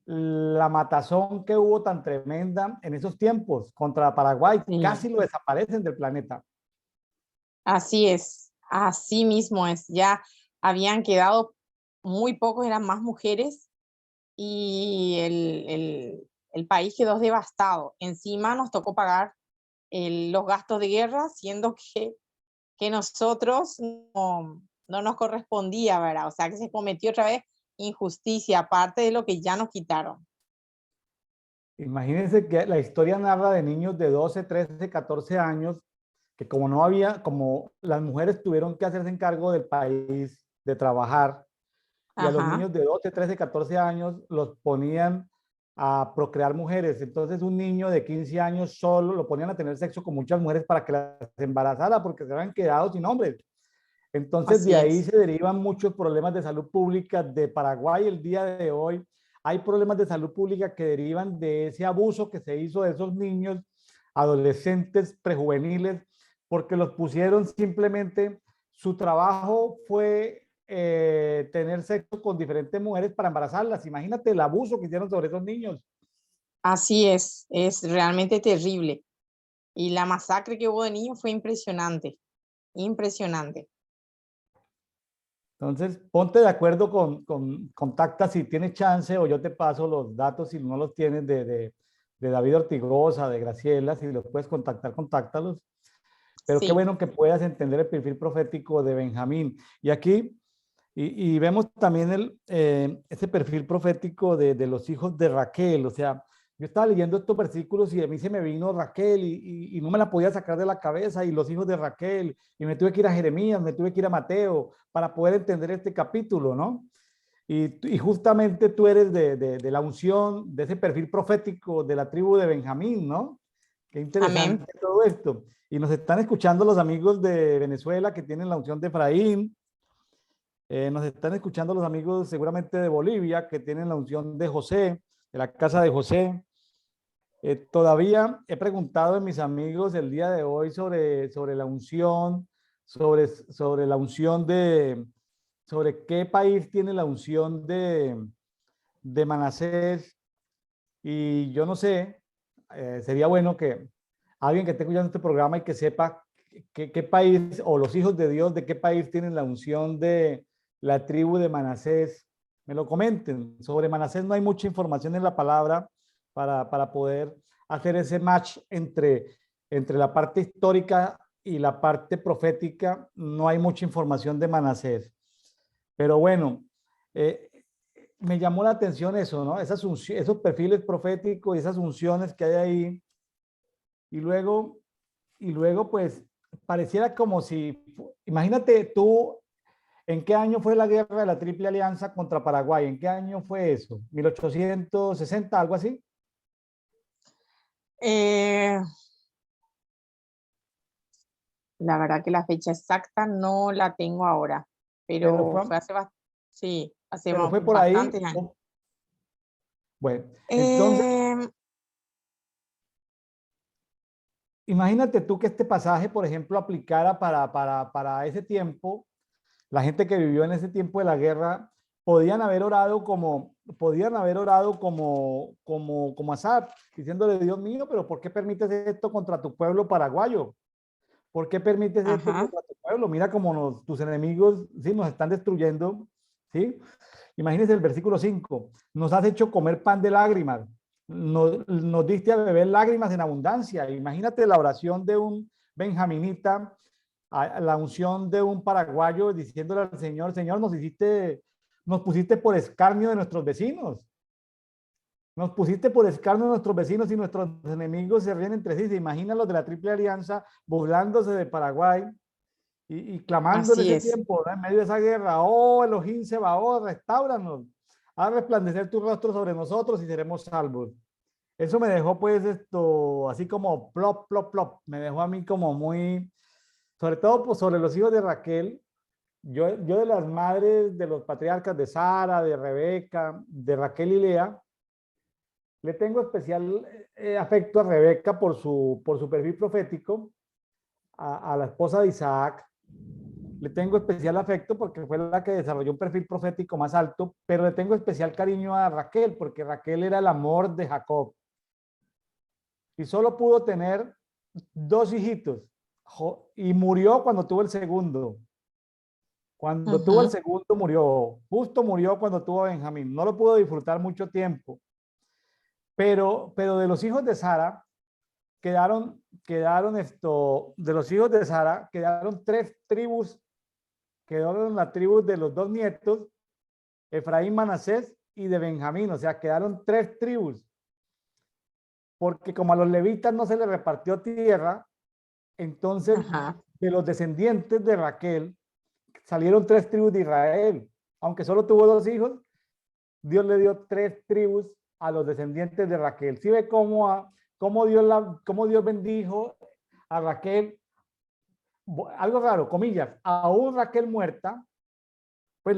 la matazón que hubo tan tremenda en esos tiempos contra Paraguay, Sí, casi lo desaparecen del planeta. así es. Así mismo es. Ya habían quedado muy pocos, eran más mujeres y el país quedó devastado. Encima nos tocó pagar los gastos de guerra, siendo que nosotros no nos correspondía, ¿verdad? O sea que se cometió otra vez injusticia, aparte de lo que ya nos quitaron. Imagínense que la historia narra de niños de 12, 13, 14 años que como no había, como las mujeres tuvieron que hacerse encargo del país, de trabajar, y a los Ajá, niños de 12, 13, 14 años los ponían a procrear mujeres. Entonces un niño de 15 años solo lo ponían a tener sexo con muchas mujeres para que las embarazara porque se habían quedado sin hombres. Entonces de así ahí es. se derivan muchos problemas de salud pública de Paraguay el día de hoy. Hay problemas de salud pública que derivan de ese abuso que se hizo de esos niños, adolescentes, prejuveniles, porque los pusieron simplemente, su trabajo fue tener sexo con diferentes mujeres para embarazarlas. Imagínate el abuso que hicieron sobre esos niños. Así es realmente terrible. Y la masacre que hubo de niños fue impresionante, impresionante. Entonces, ponte de acuerdo contacta si tienes chance o yo te paso los datos si no los tienes de David Ortigosa, de Graciela, si los puedes contactar, contáctalos. Pero qué Sí, bueno que puedas entender el perfil profético de Benjamín. Y aquí, y vemos también ese perfil profético de los hijos de Raquel. O sea, yo estaba leyendo estos versículos y a mí se me vino Raquel y no me la podía sacar de la cabeza y los hijos de Raquel. Y me tuve que ir a Jeremías, me tuve que ir a Mateo para poder entender este capítulo, ¿no? Y justamente tú eres de la unción, de ese perfil profético de la tribu de Benjamín, ¿no? Qué amén. interesante todo esto. Y nos están escuchando los amigos de Venezuela que tienen la unción de Efraín. Nos están escuchando los amigos seguramente de Bolivia que tienen la unción de José, de la casa de José. Todavía he preguntado a mis amigos el día de hoy sobre la unción, sobre la unción sobre qué país tiene la unción de Manasés. Y yo no sé, sería bueno que alguien que esté escuchando este programa y que sepa qué país o los hijos de Dios de qué país tienen la unción de la tribu de Manasés, me lo comenten. Sobre Manasés no hay mucha información en la palabra para poder hacer ese match entre la parte histórica y la parte profética. No hay mucha información de Manasés. Pero bueno, eh, me llamó la atención eso, ¿no? Esos perfiles proféticos y esas unciones que hay ahí. Y luego, y luego, pues, pareciera como si, imagínate tú, ¿en qué año fue la guerra de la Triple Alianza contra Paraguay? ¿En qué año fue eso? ¿1860, algo así? Eh, la verdad que la fecha exacta no la tengo ahora, Pero pero fue, fue sí, hace pero fue por ahí. bastantes años. Bueno, entonces, Eh, imagínate tú que este pasaje, por ejemplo, aplicara para ese tiempo. La gente que vivió en ese tiempo de la guerra podían haber orado como Asad, diciéndole, Dios mío, pero ¿por qué permites esto contra tu pueblo paraguayo? ¿Por qué permites esto ajá, contra tu pueblo? Mira cómo tus enemigos, sí, nos están destruyendo, ¿sí? Imagínense el versículo 5. Nos has hecho comer pan de lágrimas. Nos diste a beber lágrimas en abundancia. Imagínate la oración de un benjaminita, la unción de un paraguayo diciéndole al Señor, Señor, nos pusiste por escarnio de nuestros vecinos. Nos pusiste por escarnio de nuestros vecinos y nuestros enemigos se ríen entre sí. Se imaginan los de la Triple Alianza burlándose de Paraguay y clamando en así ese es. tiempo, ¿no? En medio de esa guerra, oh Elohim Sebaot, restáuranos, haz resplandecer tu rostro sobre nosotros y seremos salvos. Eso me dejó pues esto, así como plop, plop, plop, me dejó a mí como muy, sobre todo pues, sobre los hijos de Raquel. Yo de las madres de los patriarcas de Sara, de Rebeca, de Raquel y Lea, le tengo especial afecto a Rebeca por su perfil profético, a la esposa de Isaac. Le tengo especial afecto porque fue la que desarrolló un perfil profético más alto, pero le tengo especial cariño a Raquel porque Raquel era el amor de Jacob y solo pudo tener dos hijitos y murió cuando tuvo el segundo. Cuando tuvo el Ujú, segundo murió, justo murió cuando tuvo a Benjamín. No lo pudo disfrutar mucho tiempo, pero de los hijos de Sara de los hijos de Sara quedaron tres tribus, quedaron la tribu de los dos nietos, Efraín, Manasés y de Benjamín, o sea, quedaron tres tribus. porque como a los levitas no se les repartió tierra, entonces Ajá. de los descendientes de Raquel salieron 3 tribus de Israel. Aunque solo tuvo 2 hijos, Dios le dio 3 tribus a los descendientes de Raquel. ¿Sí ve cómo Dios bendijo a Raquel? Algo raro, comillas, aún Raquel muerta, pues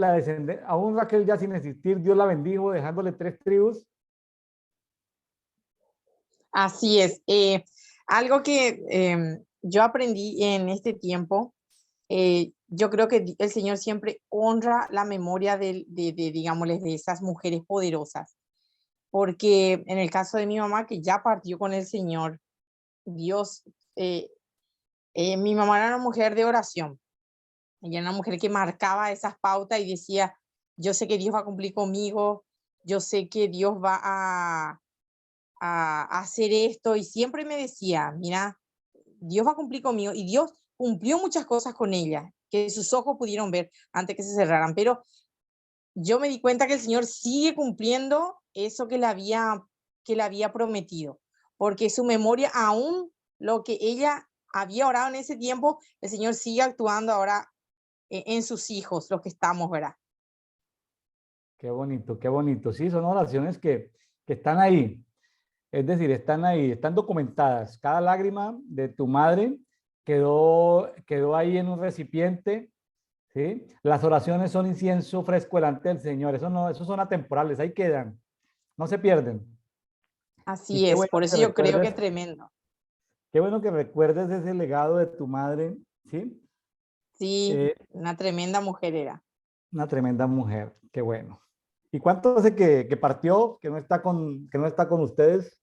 aún Raquel ya sin existir, Dios la bendijo dejándole 3 tribus. Así es. Algo que yo aprendí en este tiempo, yo creo que el Señor siempre honra la memoria digámosles, de esas mujeres poderosas, porque en el caso de mi mamá, que ya partió con el Señor, Dios, eh, mi mamá era una mujer de oración, ella era una mujer que marcaba esas pautas y decía, yo sé que Dios va a cumplir conmigo, yo sé que Dios va a hacer esto, y siempre me decía, mira, Dios va a cumplir conmigo, y Dios cumplió muchas cosas con ella, que sus ojos pudieron ver antes que se cerraran, pero yo me di cuenta que el Señor sigue cumpliendo eso que le había prometido, porque su memoria, aún lo que ella había orado en ese tiempo, el Señor sigue actuando ahora en sus hijos, los que estamos, ¿verdad? Qué bonito, qué bonito. Sí, son oraciones que están ahí. Es decir, están ahí, están documentadas. Cada lágrima de tu madre quedó ahí en un recipiente, ¿sí? Las oraciones son incienso fresco delante del Señor. Eso no, esos son atemporales, ahí quedan, no se pierden. Y Así es, por eso yo creo que es tremendo. qué bueno que recuerdes ese legado de tu madre, ¿sí? Sí, Eh, una tremenda mujer era. una tremenda mujer, qué bueno. ¿Y cuánto hace que partió, que no está con ustedes?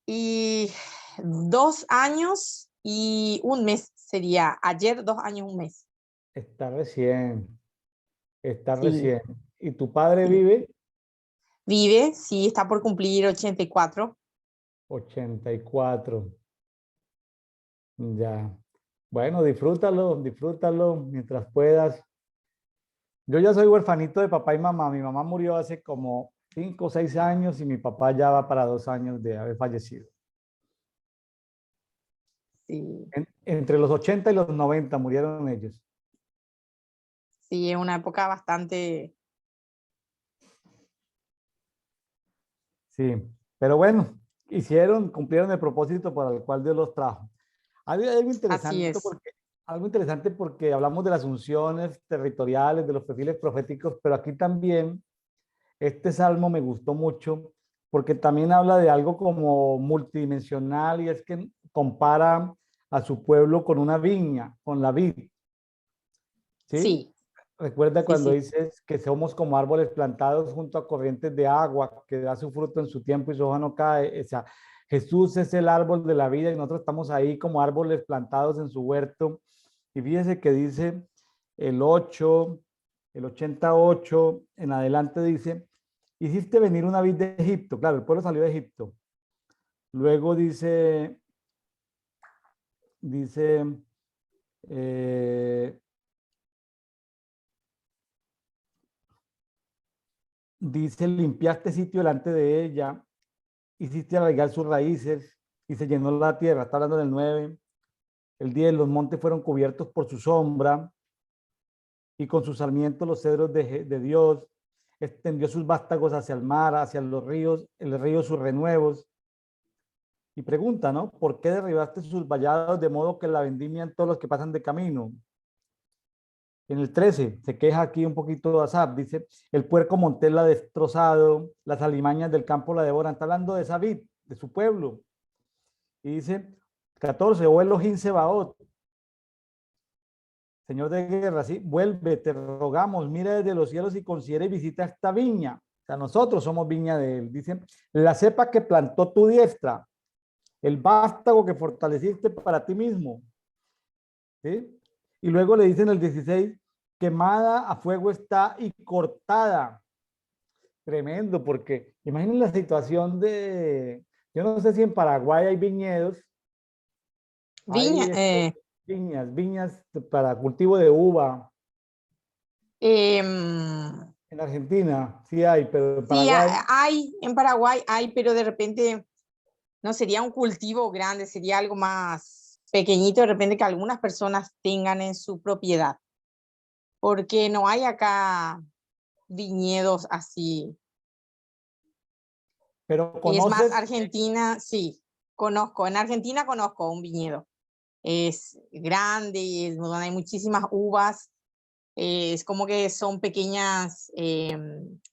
Y 2 años y 1 mes sería, ayer 2 años 1 mes. Está recién, está Sí, recién. ¿Y tu padre sí. vive? Vive, sí, está por cumplir 84. 84. Ya. Bueno, disfrútalo, disfrútalo mientras puedas. Yo ya soy huerfanito de papá y mamá. Mi mamá murió hace como 5 o 6 años y mi papá ya va para 2 años de haber fallecido. Sí, Entre los 80 y los 90 murieron ellos. sí, es una época bastante. Sí, pero bueno, cumplieron el propósito para el cual Dios los trajo. Hay Así es. algo interesante porque hablamos de las unciones territoriales, de los perfiles proféticos, pero aquí también este salmo me gustó mucho porque también habla de algo como multidimensional y es que compara a su pueblo con una viña, con la vid, ¿sí? Sí, Recuerda sí, cuando sí, dices que somos como árboles plantados junto a corrientes de agua, que da su fruto en su tiempo y su hoja no cae. O sea, Jesús es el árbol de la vida y nosotros estamos ahí como árboles plantados en su huerto. Y fíjese que dice el 8, el 88 en adelante dice, hiciste venir una vid de Egipto. Claro, el pueblo salió de Egipto. Luego dice, eh, dice, limpiaste sitio delante de ella, hiciste arraigar sus raíces y se llenó la tierra. Está hablando del 9. El 10, los montes fueron cubiertos por su sombra y con sus sarmientos los cedros de Dios. Extendió sus vástagos hacia el mar, hacia los ríos, el río sus renuevos. Y pregunta, ¿no? ¿Por qué derribaste sus vallados de modo que la vendimian todos los que pasan de camino? En el 13 se queja aquí un poquito de Asaf, dice, el puerco montés la ha destrozado, las alimañas del campo la devoran. Está hablando de David, de su pueblo. Y dice 14, o Elohim Sebaot, Señor de guerra, sí, vuelve, te rogamos, mira desde los cielos y considera y visita esta viña. O sea, nosotros somos viña de él. Dice, la cepa que plantó tu diestra, el vástago que fortaleciste para ti mismo. ¿Sí? Y luego le dicen el 16, quemada a fuego está y cortada. Tremendo, porque imaginen la situación yo no sé si en Paraguay hay viñedos, Viña, hay viñas para cultivo de uva. em, En Argentina sí hay, pero en sí, Paraguay, hay, en Paraguay hay, pero de repente no sería un cultivo grande, sería algo más pequeñito de repente que algunas personas tengan en su propiedad, porque no hay acá viñedos así. Pero Es más, conoces, Argentina, sí, conozco, en Argentina conozco un viñedo. Es grande, es donde hay muchísimas uvas, es como que son pequeñas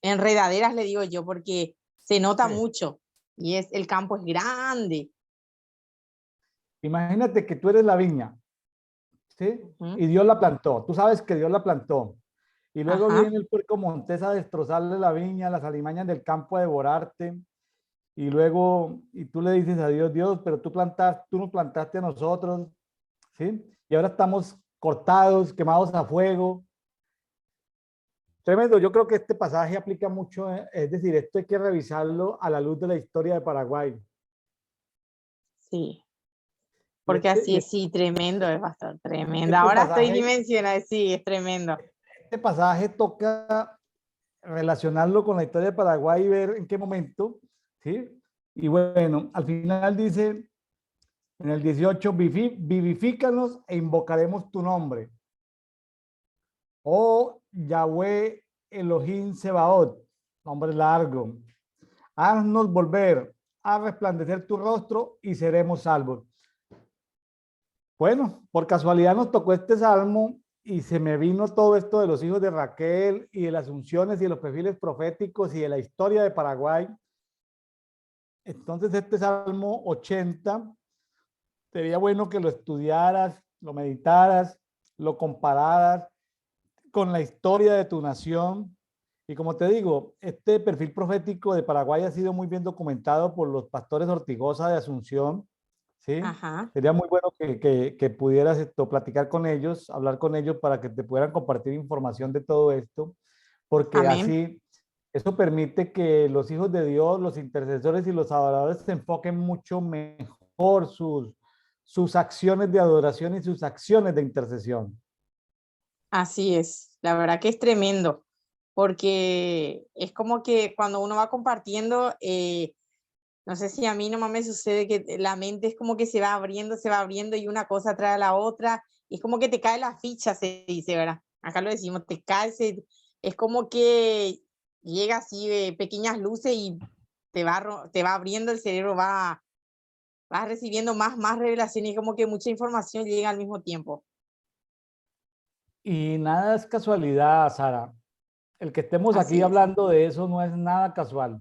enredaderas, le digo yo, porque se nota sí. mucho y el campo es grande. Imagínate que tú eres la viña, ¿sí? Ujú. Y Dios la plantó. Tú sabes que Dios la plantó. Y luego Ajá, viene el puerco montés a destrozarle la viña, las alimañas del campo a devorarte. Y luego, y tú le dices a Dios, Dios, pero tú nos plantaste a nosotros, ¿sí? Y ahora estamos cortados, quemados a fuego. Tremendo, yo creo que este pasaje aplica mucho, es decir, esto hay que revisarlo a la luz de la historia de Paraguay. sí, Y porque este, así y es, sí, tremendo, es bastante tremendo. este Ahora estoy pasaje, dimensionada, sí, es tremendo. este pasaje toca relacionarlo con la historia de Paraguay y ver en qué momento, ¿sí? Y bueno, al final dice en el 18, vivifícanos e invocaremos tu nombre. Oh Yahweh Elohim Sebaot, nombre largo. Haznos volver a resplandecer tu rostro y seremos salvos. Bueno, por casualidad nos tocó este salmo y se me vino todo esto de los hijos de Raquel y de las unciones y de los perfiles proféticos y de la historia de Paraguay. Entonces este salmo 80 sería bueno que lo estudiaras, lo meditaras, lo compararas con la historia de tu nación. Y como te digo, este perfil profético de Paraguay ha sido muy bien documentado por los pastores Ortigosa de Asunción, ¿sí? Ajá, Sería muy bueno que pudieras platicar con ellos, hablar con ellos para que te puedan compartir información de todo esto, porque amén. así eso permite que los hijos de Dios, los intercesores y los adoradores se enfoquen mucho mejor sus acciones de adoración y sus acciones de intercesión. Así es, la verdad que es tremendo, porque es como que cuando uno va compartiendo, no sé si a mí nomás me sucede que la mente es como que se va abriendo y una cosa trae a la otra, y es como que te cae la ficha, se dice, ¿verdad? Acá lo decimos, te cae, es como que llega así de pequeñas luces y te va abriendo el cerebro, va recibiendo más revelaciones y como que mucha información llega al mismo tiempo. Y nada es casualidad, Sara. El que estemos aquí Así es. hablando de eso no es nada casual.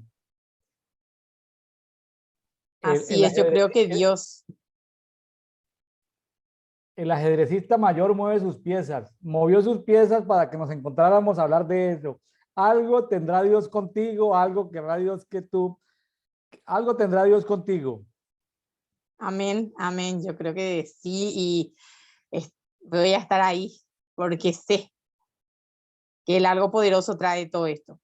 El Así es, yo creo que Dios, el ajedrecista mayor mueve sus piezas, movió sus piezas para que nos encontráramos a hablar de eso. Algo tendrá Dios contigo, algo querrá Dios que tú, algo tendrá Dios contigo. amén, amén, yo creo que sí, y voy a estar ahí porque sé que el algo poderoso trae todo esto.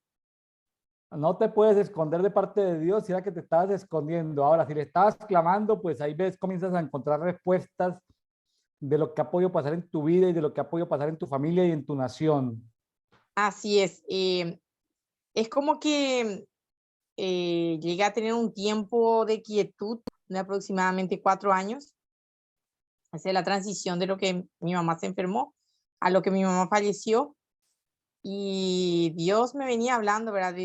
No te puedes esconder de parte de Dios, si era que te estabas escondiendo. Ahora, si le estabas clamando, pues ahí ves, comienzas a encontrar respuestas de lo que ha podido pasar en tu vida y de lo que ha podido pasar en tu familia y en tu nación. Así es como que llegué a tener un tiempo de quietud de aproximadamente 4 años, hacia la transición de lo que mi mamá se enfermó a lo que mi mamá falleció, y Dios me venía hablando, ¿verdad?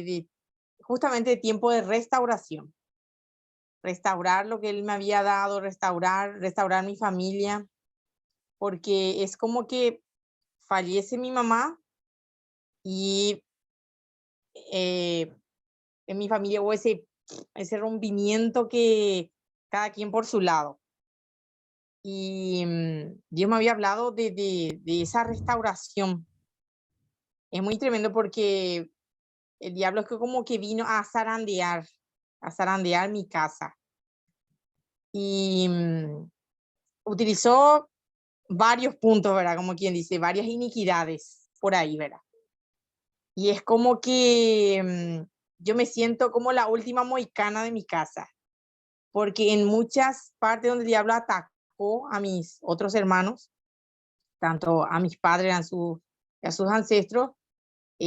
Justamente de tiempo de restauración, restaurar lo que Él me había dado, restaurar mi familia, porque es como que fallece mi mamá y eh, en mi familia hubo ese rompimiento que cada quien por su lado. Y Dios me había hablado de esa restauración. Es muy tremendo porque el diablo es que como que vino a zarandear mi casa. Y utilizó varios puntos, ¿verdad? Como quien dice, varias iniquidades por ahí, ¿verdad? Y es como que yo me siento como la última mohicana de mi casa, porque en muchas partes donde el diablo atacó a mis otros hermanos, tanto a mis padres, a sus ancestros,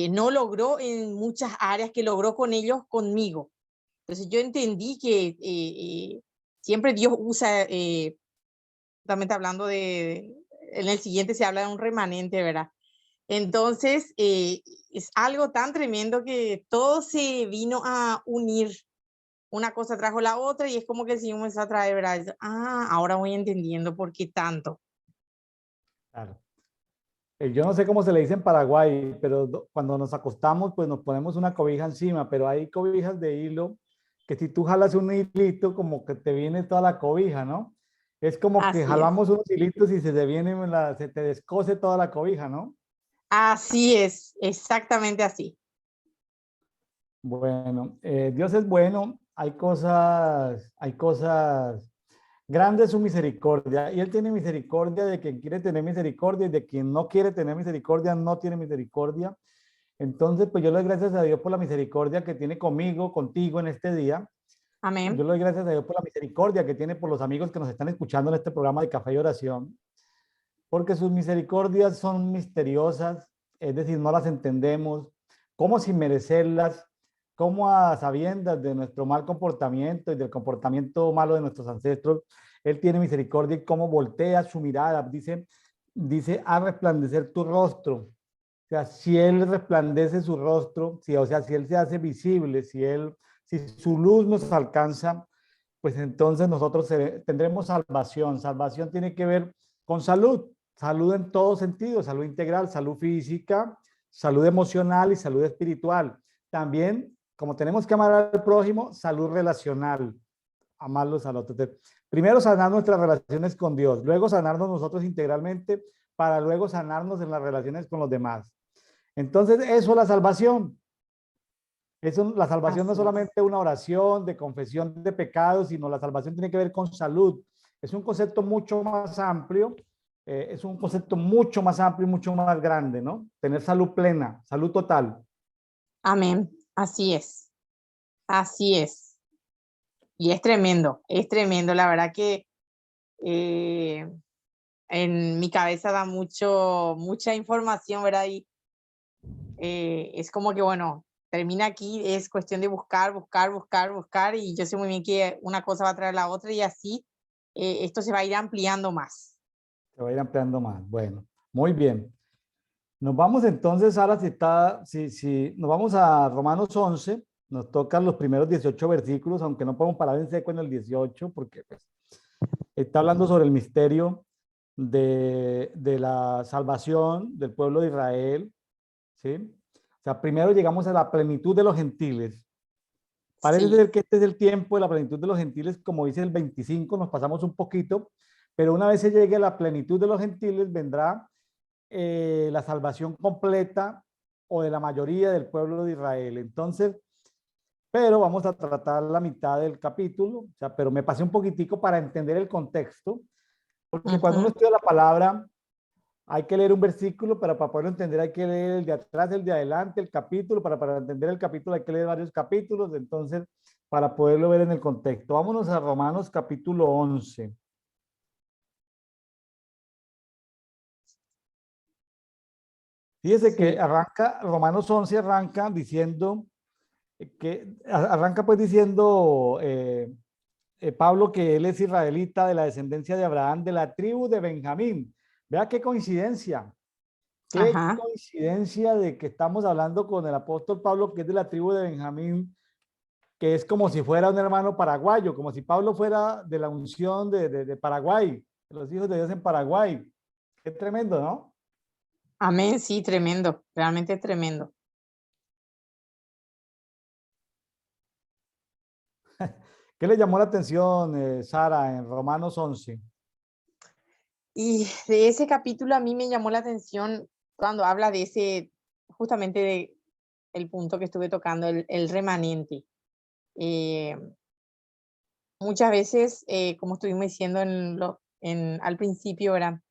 no logró en muchas áreas que logró con ellos, conmigo. Entonces yo entendí que siempre Dios usa, justamente hablando en el siguiente se habla de un remanente, ¿verdad? Entonces, es algo tan tremendo que todo se vino a unir. Una cosa trajo la otra y es como que el Señor me a traer, ¿verdad? Ahora voy entendiendo por qué tanto. Claro. Yo no sé cómo se le dice en Paraguay, pero cuando nos acostamos, pues nos ponemos una cobija encima, pero hay cobijas de hilo que si tú jalas un hilito, como que te viene toda la cobija, ¿no? Es como que Así es. jalamos unos hilitos y se te viene, se te descose toda la cobija, ¿no? Así es, exactamente así. Bueno, Dios es bueno, hay cosas grandes su misericordia, y Él tiene misericordia de quien quiere tener misericordia y de quien no quiere tener misericordia, no tiene misericordia. Entonces, pues yo le doy gracias a Dios por la misericordia que tiene conmigo, contigo en este día. Yo Amén. le doy gracias a Dios por la misericordia que tiene por los amigos que nos están escuchando en este programa de Café y Oración, porque sus misericordias son misteriosas, es decir, no las entendemos, como sin merecerlas, como a sabiendas de nuestro mal comportamiento y del comportamiento malo de nuestros ancestros, Él tiene misericordia y cómo voltea su mirada, dice, a resplandecer tu rostro. O sea, si Él resplandece su rostro, si, o sea, si Él se hace visible, si su luz nos alcanza, pues entonces nosotros tendremos salvación. Salvación tiene que ver con salud, salud en todo sentido, salud integral, salud física, salud emocional y salud espiritual. También, como tenemos que amar al prójimo, salud relacional, amarlos al otro. Primero sanar nuestras relaciones con Dios, luego sanarnos nosotros integralmente para luego sanarnos en las relaciones con los demás. Entonces, eso es la salvación. Eso, la salvación no es Así es. solamente una oración de confesión de pecados, sino la salvación tiene que ver con salud. Es un concepto mucho más amplio, es un concepto mucho más amplio y mucho más grande, ¿no? Tener salud plena, salud total. Amén. Así es. Así es. Y es tremendo. La verdad que eh, en mi cabeza da mucha información, ¿verdad? Y es como que, bueno, termina aquí, es cuestión de buscar, buscar, buscar, buscar, y yo sé muy bien que una cosa va a traer la otra y así esto se va a ir ampliando más. Se va a ir ampliando más. Bueno, muy bien. Nos vamos entonces, Sara, si nos vamos a Romanos 11, nos tocan los primeros 18 versículos, aunque no podemos parar en seco en el 18, porque pues, está hablando sobre el misterio de la salvación del pueblo de Israel, ¿sí? O sea, primero llegamos a la plenitud de los gentiles. Parece Sí, ser que este es el tiempo de la plenitud de los gentiles, como dice el 25, nos pasamos un poquito, pero una vez se llegue a la plenitud de los gentiles, vendrá la salvación completa o de la mayoría del pueblo de Israel. Entonces, pero vamos a tratar la mitad del capítulo, o sea, pero me pasé un poquitico para entender el contexto, porque cuando uno ujú, estudia la palabra, hay que leer un versículo, pero para poderlo entender hay que leer el de atrás, el de adelante, el capítulo, para entender el capítulo hay que leer varios capítulos, entonces, para poderlo ver en el contexto. Vámonos a Romanos capítulo 11. Fíjese que sí, Romanos 11 arranca diciendo arranca pues diciendo Pablo que él es israelita de la descendencia de Abraham, de la tribu de Benjamín. Vea qué ajá. coincidencia de que estamos hablando con el apóstol Pablo que es de la tribu de Benjamín, que es como si fuera un hermano paraguayo, como si Pablo fuera de la unción de Paraguay, de los hijos de Dios en Paraguay. Qué tremendo, ¿no? Amén, sí, tremendo, realmente tremendo. ¿Qué le llamó la atención, Sara, en Romanos 11? Y de ese capítulo a mí me llamó la atención cuando habla de ese, justamente de el punto que estuve tocando, el remanente. Eh, Muchas veces, como estuvimos diciendo al principio, ¿verdad?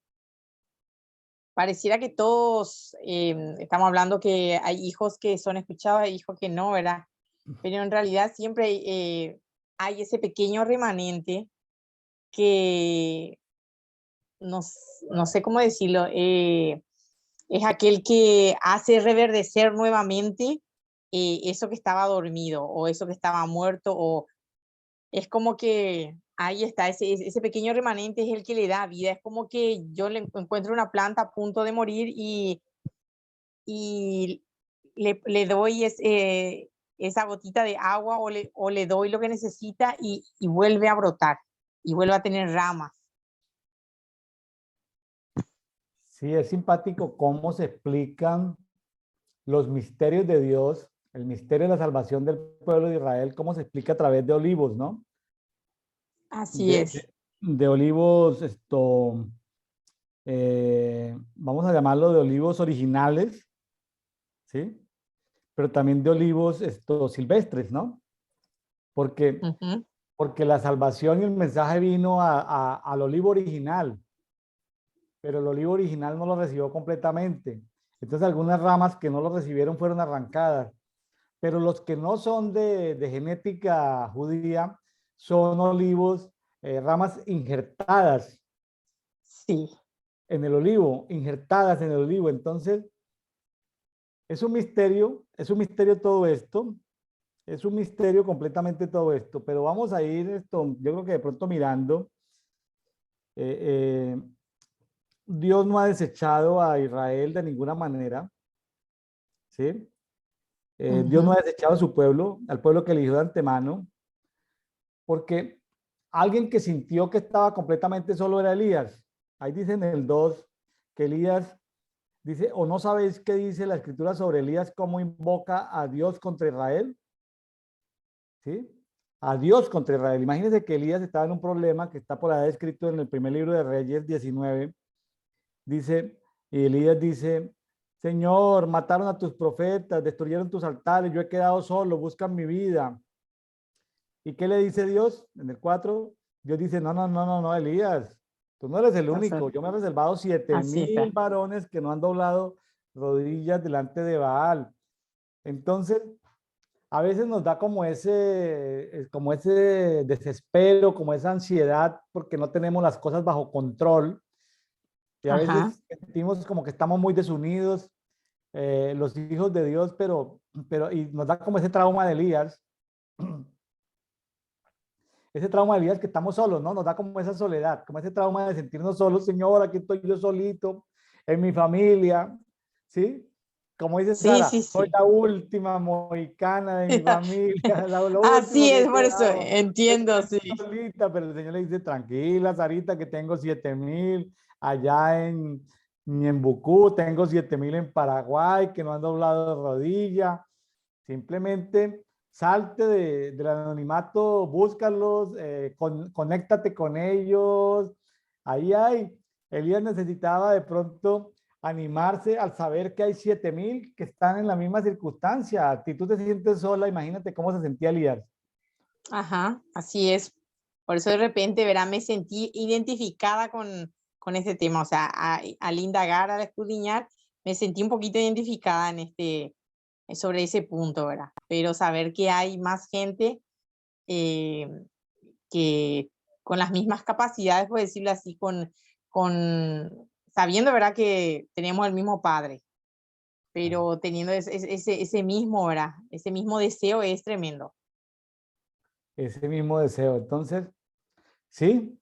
Pareciera que todos estamos hablando que hay hijos que son escuchados, hay hijos que no, ¿verdad? Pero en realidad siempre hay ese pequeño remanente que no sé cómo decirlo, es aquel que hace reverdecer nuevamente eso que estaba dormido o eso que estaba muerto, o es como que Ahí está, ese pequeño remanente es el que le da vida. Es como que yo le encuentro una planta a punto de morir y le doy esa gotita de agua o le doy lo que necesita y vuelve a brotar y vuelve a tener ramas. Sí, es simpático cómo se explican los misterios de Dios, el misterio de la salvación del pueblo de Israel, cómo se explica a través de olivos, ¿no? Así De, es. de- de olivos, vamos a llamarlo de olivos originales, ¿sí? Pero también de olivos, silvestres, ¿no? Porque, Ujú. porque la salvación y el mensaje vino al olivo original, pero el olivo original no lo recibió completamente. Entonces algunas ramas que no lo recibieron fueron arrancadas, pero los que no son de genética judía son olivos, ramas injertadas Sí. en el olivo, injertadas en el olivo. Entonces, es un misterio todo esto, es un misterio completamente todo esto, pero vamos a ir yo creo que de pronto mirando, eh, eh, Dios no ha desechado a Israel de ninguna manera, ¿sí? Dios no Ujú. ha desechado a su pueblo, al pueblo que eligió de antemano, porque alguien que sintió que estaba completamente solo era Elías. Ahí dice en el 2 que Elías dice, o no sabéis qué dice la escritura sobre Elías, cómo invoca a Dios contra Israel, ¿sí? A Dios contra Israel. Imagínense que Elías estaba en un problema que está por ahí escrito en el primer libro de Reyes 19. Dice, y Elías dice, Señor, mataron a tus profetas, destruyeron tus altares, yo he quedado solo, buscan mi vida. ¿Y qué le dice Dios? En el 4, Dios dice, no, no, no, no, no, Elías, tú no eres el único, yo me he reservado siete Así mil está. varones que no han doblado rodillas delante de Baal. Entonces, a veces nos da como ese desespero, como esa ansiedad, porque no tenemos las cosas bajo control. Y a Ajá. veces sentimos como que estamos muy desunidos, los hijos de Dios, y nos da como ese trauma de Elías, ese trauma de Elías que estamos solos, ¿no? Nos da como esa soledad, como ese trauma de sentirnos solos, Señor, aquí estoy yo solito, en mi familia, ¿sí? Como dice Sí, Sara, sí, soy sí. la última mohicana de mi familia, lo último Así que es, por eso quedaba. entiendo, Estoy sí. solita, pero el Señor le dice, tranquila, Sarita, que tengo 7,000 allá en Bucú, tengo 7,000 en Paraguay, que no han doblado de rodilla. Simplemente salte del anonimato, búscalos, conéctate con ellos. Ahí hay. Elías necesitaba de pronto animarse al saber que hay 7,000 que están en la misma circunstancia. Si tú te sientes sola, imagínate cómo se sentía Elías. Ajá, así es. Por eso de repente, verá, me sentí identificada con este tema. O sea, al indagar, al escudriñar, me sentí un poquito identificada en sobre ese punto, ¿verdad? Pero saber que hay más gente eh, que con las mismas capacidades, por decirlo así, sabiendo, ¿verdad? Que tenemos el mismo padre, pero teniendo ese mismo, ¿verdad? Ese mismo deseo es tremendo. Ese mismo deseo. Entonces, sí,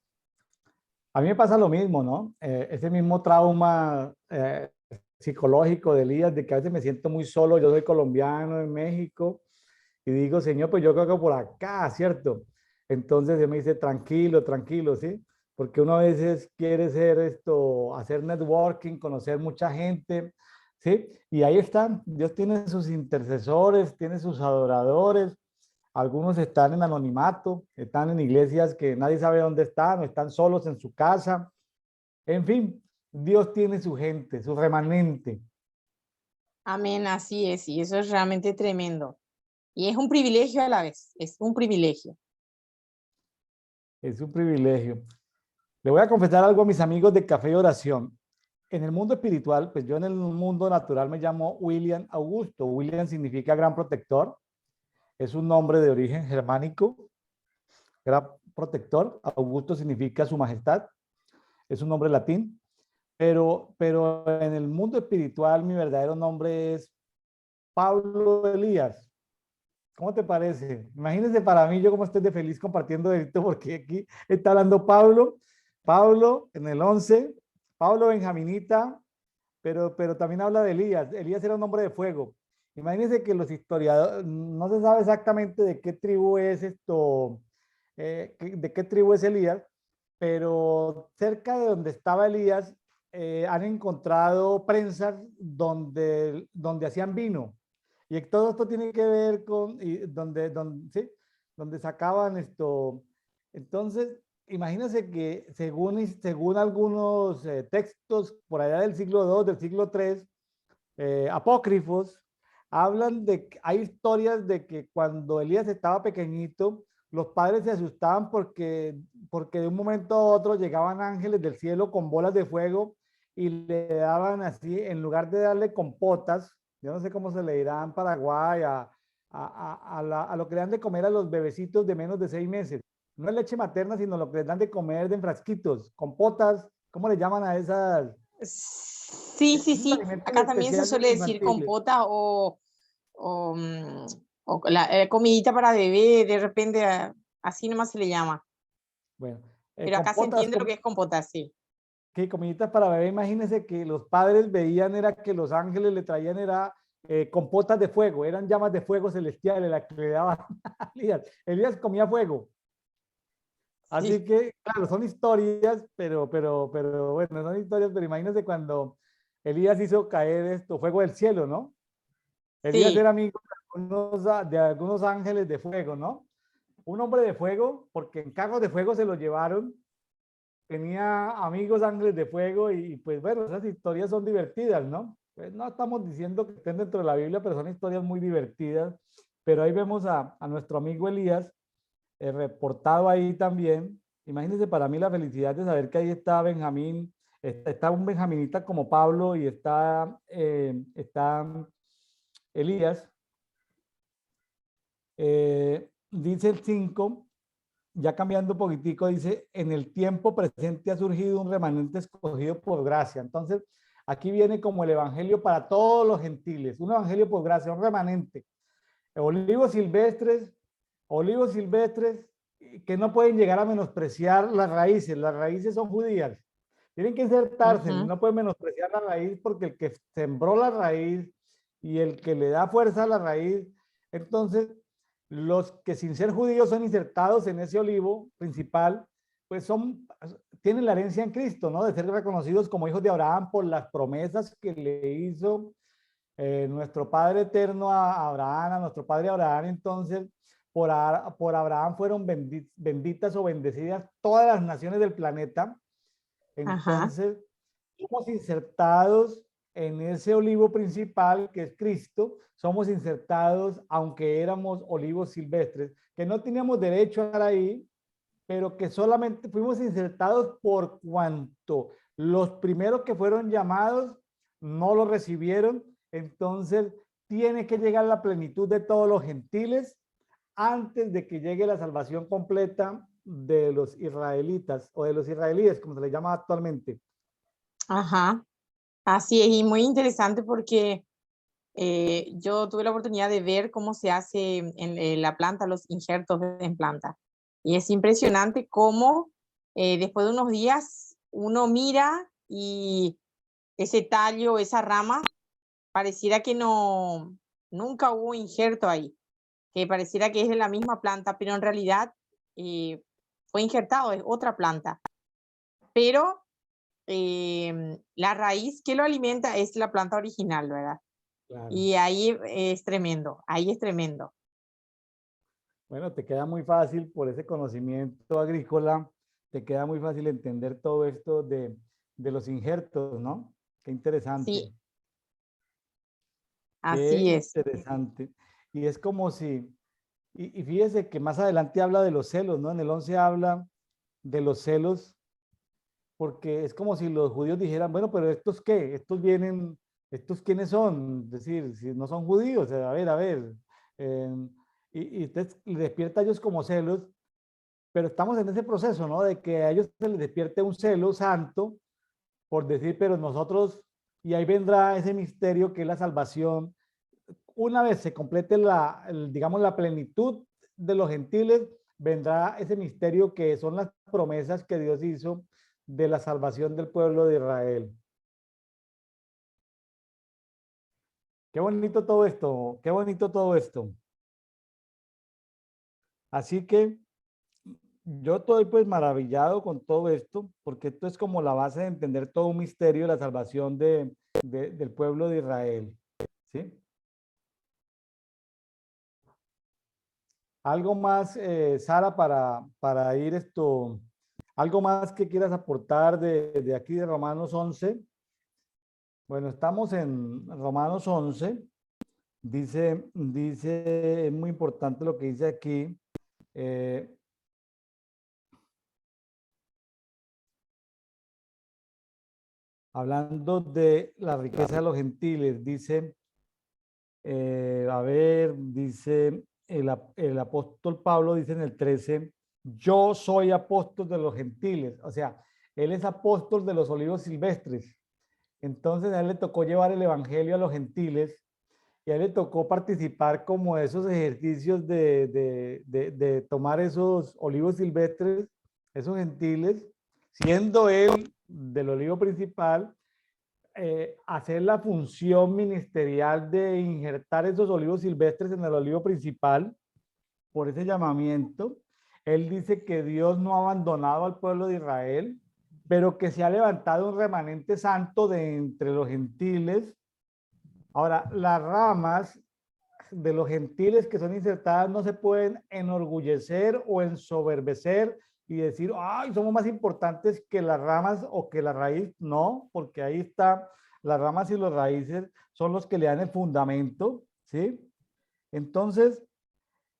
a mí me pasa lo mismo, ¿no? Ese mismo trauma psicológico de Elías, de que a veces me siento muy solo. Yo soy colombiano en México y digo, Señor, pues yo creo que por acá, ¿cierto? Entonces él me dice, tranquilo, tranquilo, ¿sí? Porque uno a veces quiere hacer networking, conocer mucha gente, ¿sí? Y ahí están, Dios tiene sus intercesores, tiene sus adoradores, algunos están en anonimato, están en iglesias que nadie sabe dónde están, o están solos en su casa. En fin, Dios tiene su gente, su remanente. Amén, así es, y eso es realmente tremendo. Y es un privilegio a la vez, es un privilegio. Es un privilegio. Le voy a confesar algo a mis amigos de Café y Oración. En el mundo espiritual, pues yo en el mundo natural me llamo William Augusto. William significa gran protector. Es un nombre de origen germánico, gran protector. Augusto significa su majestad. Es un nombre latín. Pero en el mundo espiritual mi verdadero nombre es Pablo Elías. ¿Cómo te parece? Imagínense para mí, yo como estoy de feliz compartiendo esto, porque aquí está hablando Pablo, Pablo en el 11, Pablo Benjaminita, pero también habla de Elías. Elías era un hombre de fuego. Imagínense que los historiadores, no se sabe exactamente de qué tribu es esto, de qué tribu es Elías, pero cerca de donde estaba Elías han encontrado prensas donde hacían vino. Y todo esto tiene que ver con ¿sí? Donde sacaban esto. Entonces, imagínense que según algunos textos por allá del siglo II, del siglo III, apócrifos, hablan hay historias de que cuando Elías estaba pequeñito, los padres se asustaban porque de un momento a otro llegaban ángeles del cielo con bolas de fuego y le daban así, en lugar de darle compotas, yo no sé cómo se le dirá en Paraguay, a lo que le dan de comer a los bebecitos de menos de 6 meses. No es leche materna, sino lo que les dan de comer en frasquitos, compotas, ¿cómo le llaman a esas? Sí, sí, Esos sí. alimentos Acá también se especiales suele decir infantiles. compota o, o la comidita para bebé, de repente, así nomás se le llama. Bueno, Pero acá se compotas, entiende lo que es compota, sí. que comiditas para bebé, imagínense que los padres veían era que los ángeles le traían era compotas de fuego, eran llamas de fuego celestiales las que le daban a Elías. Elías comía fuego. Así Sí, que, claro, son historias, pero bueno, son historias, pero imagínense cuando Elías hizo caer esto, fuego del cielo, ¿no? Elías sí. era amigo de algunos ángeles de fuego, ¿no? Un hombre de fuego, porque en carros de fuego se lo llevaron, tenía amigos ángeles de fuego y pues bueno, esas historias son divertidas, ¿no? Pues no estamos diciendo que estén dentro de la Biblia, pero son historias muy divertidas. Pero ahí vemos a nuestro amigo Elías reportado ahí también. Imagínense para mí la felicidad de saber que ahí está Benjamín, está un benjaminita como Pablo y está Elías. Dice el 5, ya cambiando un poquitico, dice, en el tiempo presente ha surgido un remanente escogido por gracia. Entonces, aquí viene como el evangelio para todos los gentiles, un evangelio por gracia, un remanente. Olivos silvestres, olivos silvestres que no pueden llegar a menospreciar las raíces son judías. Tienen que insertarse, Ujú. no pueden menospreciar la raíz porque el que sembró la raíz y el que le da fuerza a la raíz, entonces los que sin ser judíos son insertados en ese olivo principal, pues tienen la herencia en Cristo, ¿no? De ser reconocidos como hijos de Abraham por las promesas que le hizo nuestro Padre eterno a Abraham, a nuestro Padre Abraham. Entonces, por Abraham fueron benditas o bendecidas todas las naciones del planeta. Ajá. Entonces, somos insertados en ese olivo principal que es Cristo, somos insertados, aunque éramos olivos silvestres, que no teníamos derecho a estar ahí, pero que solamente fuimos insertados por cuanto los primeros que fueron llamados no lo recibieron. Entonces, tiene que llegar la plenitud de todos los gentiles antes de que llegue la salvación completa de los israelitas o de los israelíes, como se les llama actualmente. Ajá. Así es, y muy interesante porque yo tuve la oportunidad de ver cómo se hace en la planta, los injertos en planta. Y es impresionante cómo después de unos días uno mira y ese tallo, esa rama, pareciera que no, nunca hubo injerto ahí, que pareciera que es de la misma planta, pero en realidad fue injertado, es otra planta. Pero la raíz que lo alimenta es la planta original, ¿verdad? Claro. Y ahí es tremendo, ahí es tremendo. Bueno, te queda muy fácil por ese conocimiento agrícola, te queda muy fácil entender todo esto de los injertos, ¿no? Qué interesante. Sí, Qué así es. interesante. Y es como si, y fíjese que más adelante habla de los celos, ¿no? En el 11 habla de los celos, porque es como si los judíos dijeran, bueno, pero ¿estos qué? ¿Estos vienen, estos quiénes son? Es decir, si no son judíos, a ver. eh, y entonces le despierta a ellos como celos, pero estamos en ese proceso, ¿no? De que a ellos se les despierte un celo santo por decir, pero nosotros, y ahí vendrá ese misterio que es la salvación, una vez se complete digamos, la plenitud de los gentiles, vendrá ese misterio que son las promesas que Dios hizo de la salvación del pueblo de Israel. Qué bonito todo esto, qué bonito todo esto. Así que yo estoy pues maravillado con todo esto, porque esto es como la base de entender todo un misterio de la salvación del pueblo de Israel. ¿Sí? Algo más, Sara, para ir esto, algo más que quieras aportar de aquí de Romanos 11. Bueno, estamos en Romanos 11. Es muy importante lo que dice aquí. eh, Hablando de la riqueza de los gentiles, dice, a ver, dice el apóstol Pablo, dice en el 13, yo soy apóstol de los gentiles. O sea, él es apóstol de los olivos silvestres. Entonces a él le tocó llevar el evangelio a los gentiles y a él le tocó participar como de esos ejercicios de tomar esos olivos silvestres, esos gentiles, siendo él del olivo principal, hacer la función ministerial de injertar esos olivos silvestres en el olivo principal por ese llamamiento. Él dice que Dios no ha abandonado al pueblo de Israel, pero que se ha levantado un remanente santo de entre los gentiles. Ahora, las ramas de los gentiles que son insertadas no se pueden enorgullecer o ensoberbecer y decir, ay, somos más importantes que las ramas o que la raíz. No, porque ahí está, las ramas y las raíces son los que le dan el fundamento, ¿sí? Entonces,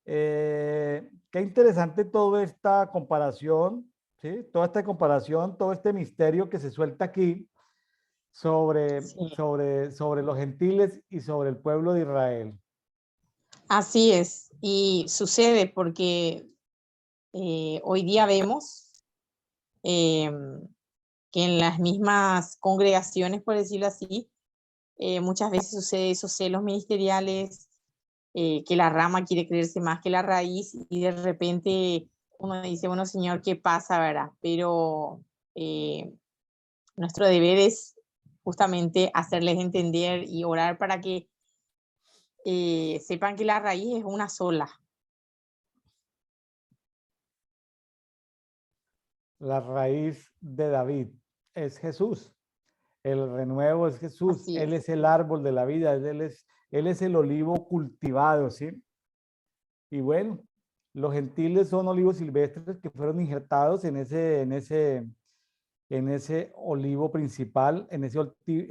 qué interesante toda esta comparación, ¿sí? Toda esta comparación, todo este misterio que se suelta aquí Sí, sobre los gentiles y sobre el pueblo de Israel. así es. Y sucede porque hoy día vemos eh, que en las mismas congregaciones, por decirlo así, muchas veces sucede esos celos ministeriales, que la rama quiere creerse más que la raíz y de repente uno dice, bueno, Señor, ¿qué pasa, verdad? Pero nuestro deber es justamente hacerles entender y orar para que sepan que la raíz es una sola. La raíz de David es Jesús. El renuevo es Jesús. Así Él es. es el árbol de la vida. Él es el olivo cultivado, ¿sí? Y bueno, los gentiles son olivos silvestres que fueron injertados en ese olivo principal, en ese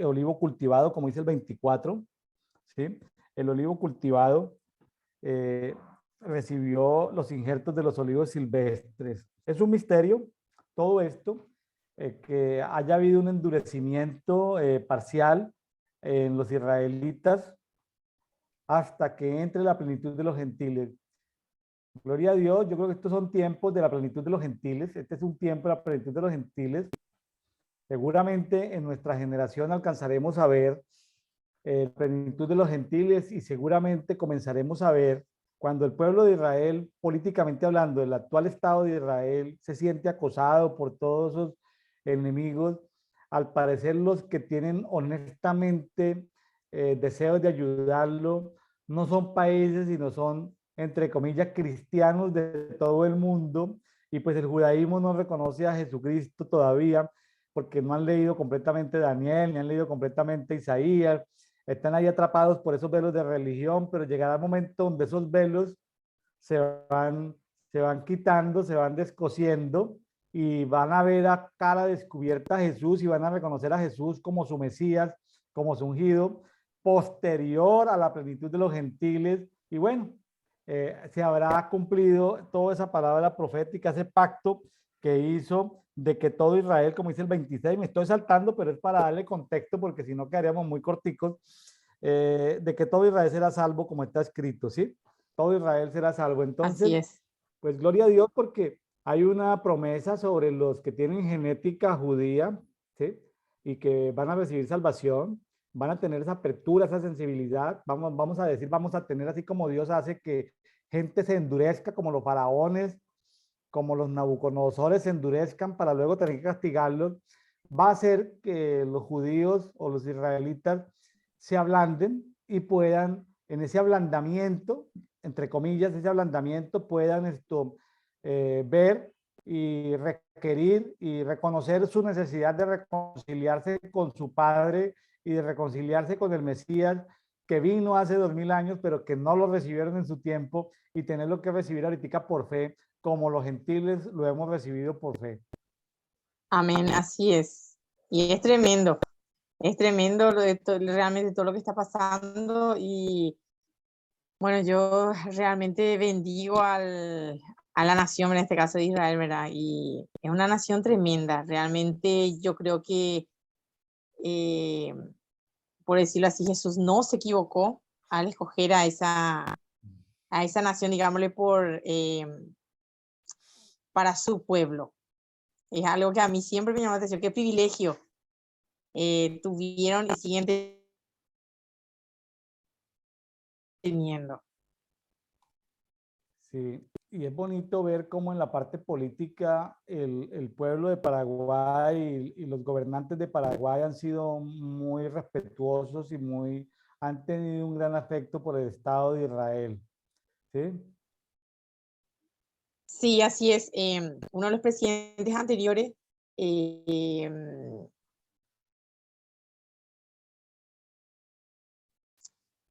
olivo cultivado, como dice el 24, ¿sí? El olivo cultivado eh, recibió los injertos de los olivos silvestres. Es un misterio todo esto, que haya habido un endurecimiento parcial en los israelitas hasta que entre la plenitud de los gentiles. Gloria a Dios, yo creo que estos son tiempos de la plenitud de los gentiles. Este es un tiempo de la plenitud de los gentiles. Seguramente en nuestra generación alcanzaremos a ver la plenitud de los gentiles y seguramente comenzaremos a ver cuando el pueblo de Israel, políticamente hablando, el actual Estado de Israel, se siente acosado por todos esos enemigos, al parecer los que tienen honestamente deseos de ayudarlo, no son países, sino son, entre comillas, cristianos de todo el mundo, y pues el judaísmo no reconoce a Jesucristo todavía, porque no han leído completamente Daniel, ni han leído completamente Isaías, están ahí atrapados por esos velos de religión, pero llegará el momento donde esos velos se van, se van quitando, se van descosiendo y van a ver a cara descubierta a Jesús y van a reconocer a Jesús como su Mesías, como su ungido, posterior a la plenitud de los gentiles. Y bueno, se habrá cumplido toda esa palabra profética, ese pacto que hizo de que todo Israel, como dice el 26, me estoy saltando, pero es para darle contexto porque si no quedaríamos muy corticos, de que todo Israel será salvo como está escrito, ¿sí? Todo Israel será salvo. Entonces, Así es. pues gloria a Dios porque hay una promesa sobre los que tienen genética judía, ¿sí? Y que van a recibir salvación. van a tener esa apertura, esa sensibilidad, vamos a decir, vamos a tener así como Dios hace que gente se endurezca como los faraones, como los Nabucodonosores se endurezcan para luego tener que castigarlos, va a hacer que los judíos o los israelitas se ablanden y puedan, en ese ablandamiento, entre comillas, ese ablandamiento, puedan ver y requerir y reconocer su necesidad de reconciliarse con su Padre y de reconciliarse con el Mesías que vino hace 2000 años, pero que no lo recibieron en su tiempo y tenerlo que recibir ahorita por fe, como los gentiles lo hemos recibido por fe. Amén, así es. Y es tremendo realmente todo lo que está pasando y bueno, yo realmente bendigo a la nación, en este caso de Israel, ¿verdad? Y es una nación tremenda, realmente yo creo que, eh, por decirlo así, Jesús no se equivocó al escoger a esa nación, digámosle, para su pueblo. Es algo que a mí siempre me llamó la atención, qué privilegio tuvieron y siguen teniendo. Sí, y es bonito ver cómo en la parte política el pueblo de Paraguay y los gobernantes de Paraguay han sido muy respetuosos y han tenido un gran afecto por el Estado de Israel. ¿Sí? Sí, así es. Uno de los presidentes anteriores, eh,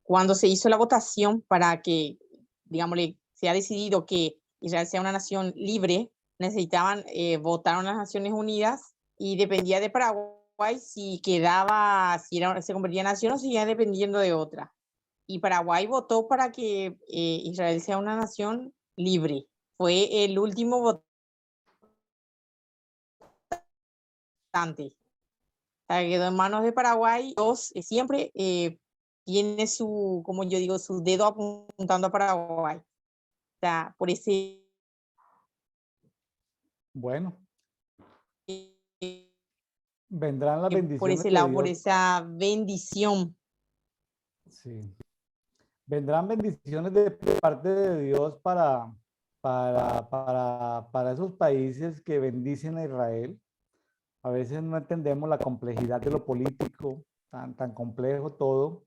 cuando se hizo la votación para que, digámosle, se ha decidido que Israel sea una nación libre, necesitaban votar a las Naciones Unidas y dependía de Paraguay si quedaba, si era, se convertía en nación o seguía dependiendo de otra. Y Paraguay votó para que Israel sea una nación libre. Fue el último votante. Quedó en manos de Paraguay. Dios siempre tiene su, como yo digo, su dedo apuntando a Paraguay. O sea, Bueno, vendrán las por bendiciones ese de lado, por Dios. esa bendición. Sí. Vendrán bendiciones de parte de Dios para esos países que bendicen a Israel. A veces no entendemos la complejidad de lo político, tan complejo todo,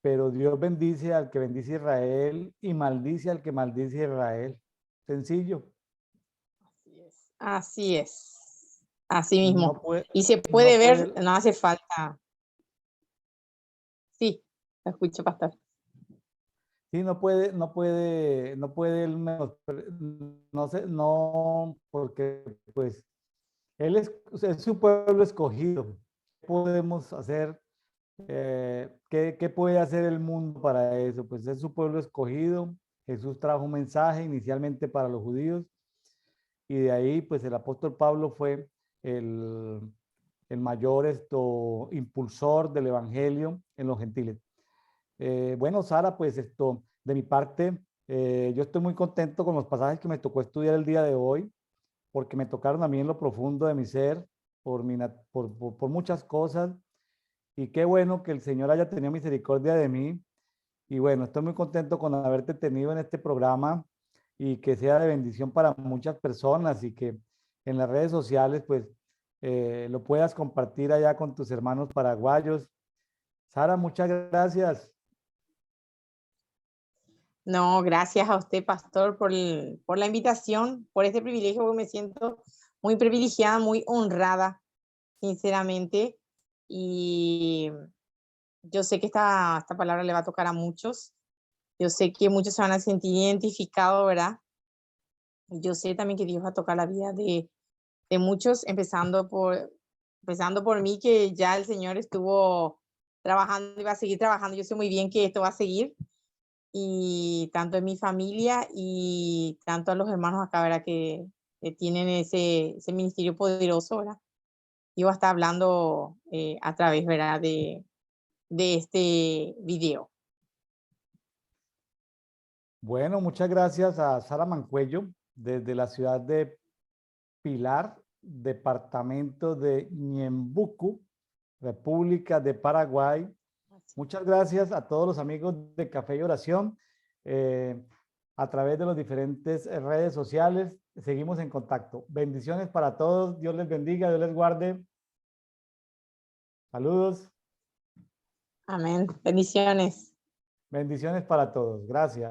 pero Dios bendice al que bendice a Israel y maldice al que maldice a Israel. Sencillo. Así es. Así es. Así No mismo. puede, Y se no puede ver, puede, no hace falta. Sí, lo escucho, pastor. sí, no puede no sé, no, porque pues él es su pueblo escogido. ¿Qué podemos hacer? ¿Qué puede hacer el mundo para eso? Pues es su pueblo escogido. Jesús trajo un mensaje inicialmente para los judíos y de ahí pues el apóstol Pablo fue el, el mayor impulsor del evangelio en los gentiles. Bueno, Sara, pues de mi parte, yo estoy muy contento con los pasajes que me tocó estudiar el día de hoy, porque me tocaron a mí en lo profundo de mi ser, por muchas cosas, y qué bueno que el Señor haya tenido misericordia de mí, y bueno, estoy muy contento con haberte tenido en este programa, y que sea de bendición para muchas personas, y que en las redes sociales, pues, lo puedas compartir allá con tus hermanos paraguayos. Sara, muchas gracias. No, gracias a usted, pastor, por la invitación, por este privilegio, porque me siento muy privilegiada, muy honrada, sinceramente. Y yo sé que esta palabra le va a tocar a muchos. Yo sé que muchos se van a sentir identificados, ¿verdad? Y yo sé también que Dios va a tocar la vida de muchos, empezando por mí, que ya el Señor estuvo trabajando y va a seguir trabajando. Yo sé muy bien que esto va a seguir y tanto en mi familia y tanto a los hermanos acá, ¿verdad? Que tienen ese ministerio poderoso, ¿verdad? Yo está hablando a través, ¿verdad? De este video. Bueno, muchas gracias a Sara Mancuello desde la ciudad de Pilar, departamento de Ñembucú, República de Paraguay. Muchas gracias a todos los amigos de Café y Oración. A través de las diferentes redes sociales, seguimos en contacto. Bendiciones para todos. Dios les bendiga, Dios les guarde. Saludos. Amén. Bendiciones. Bendiciones para todos. Gracias.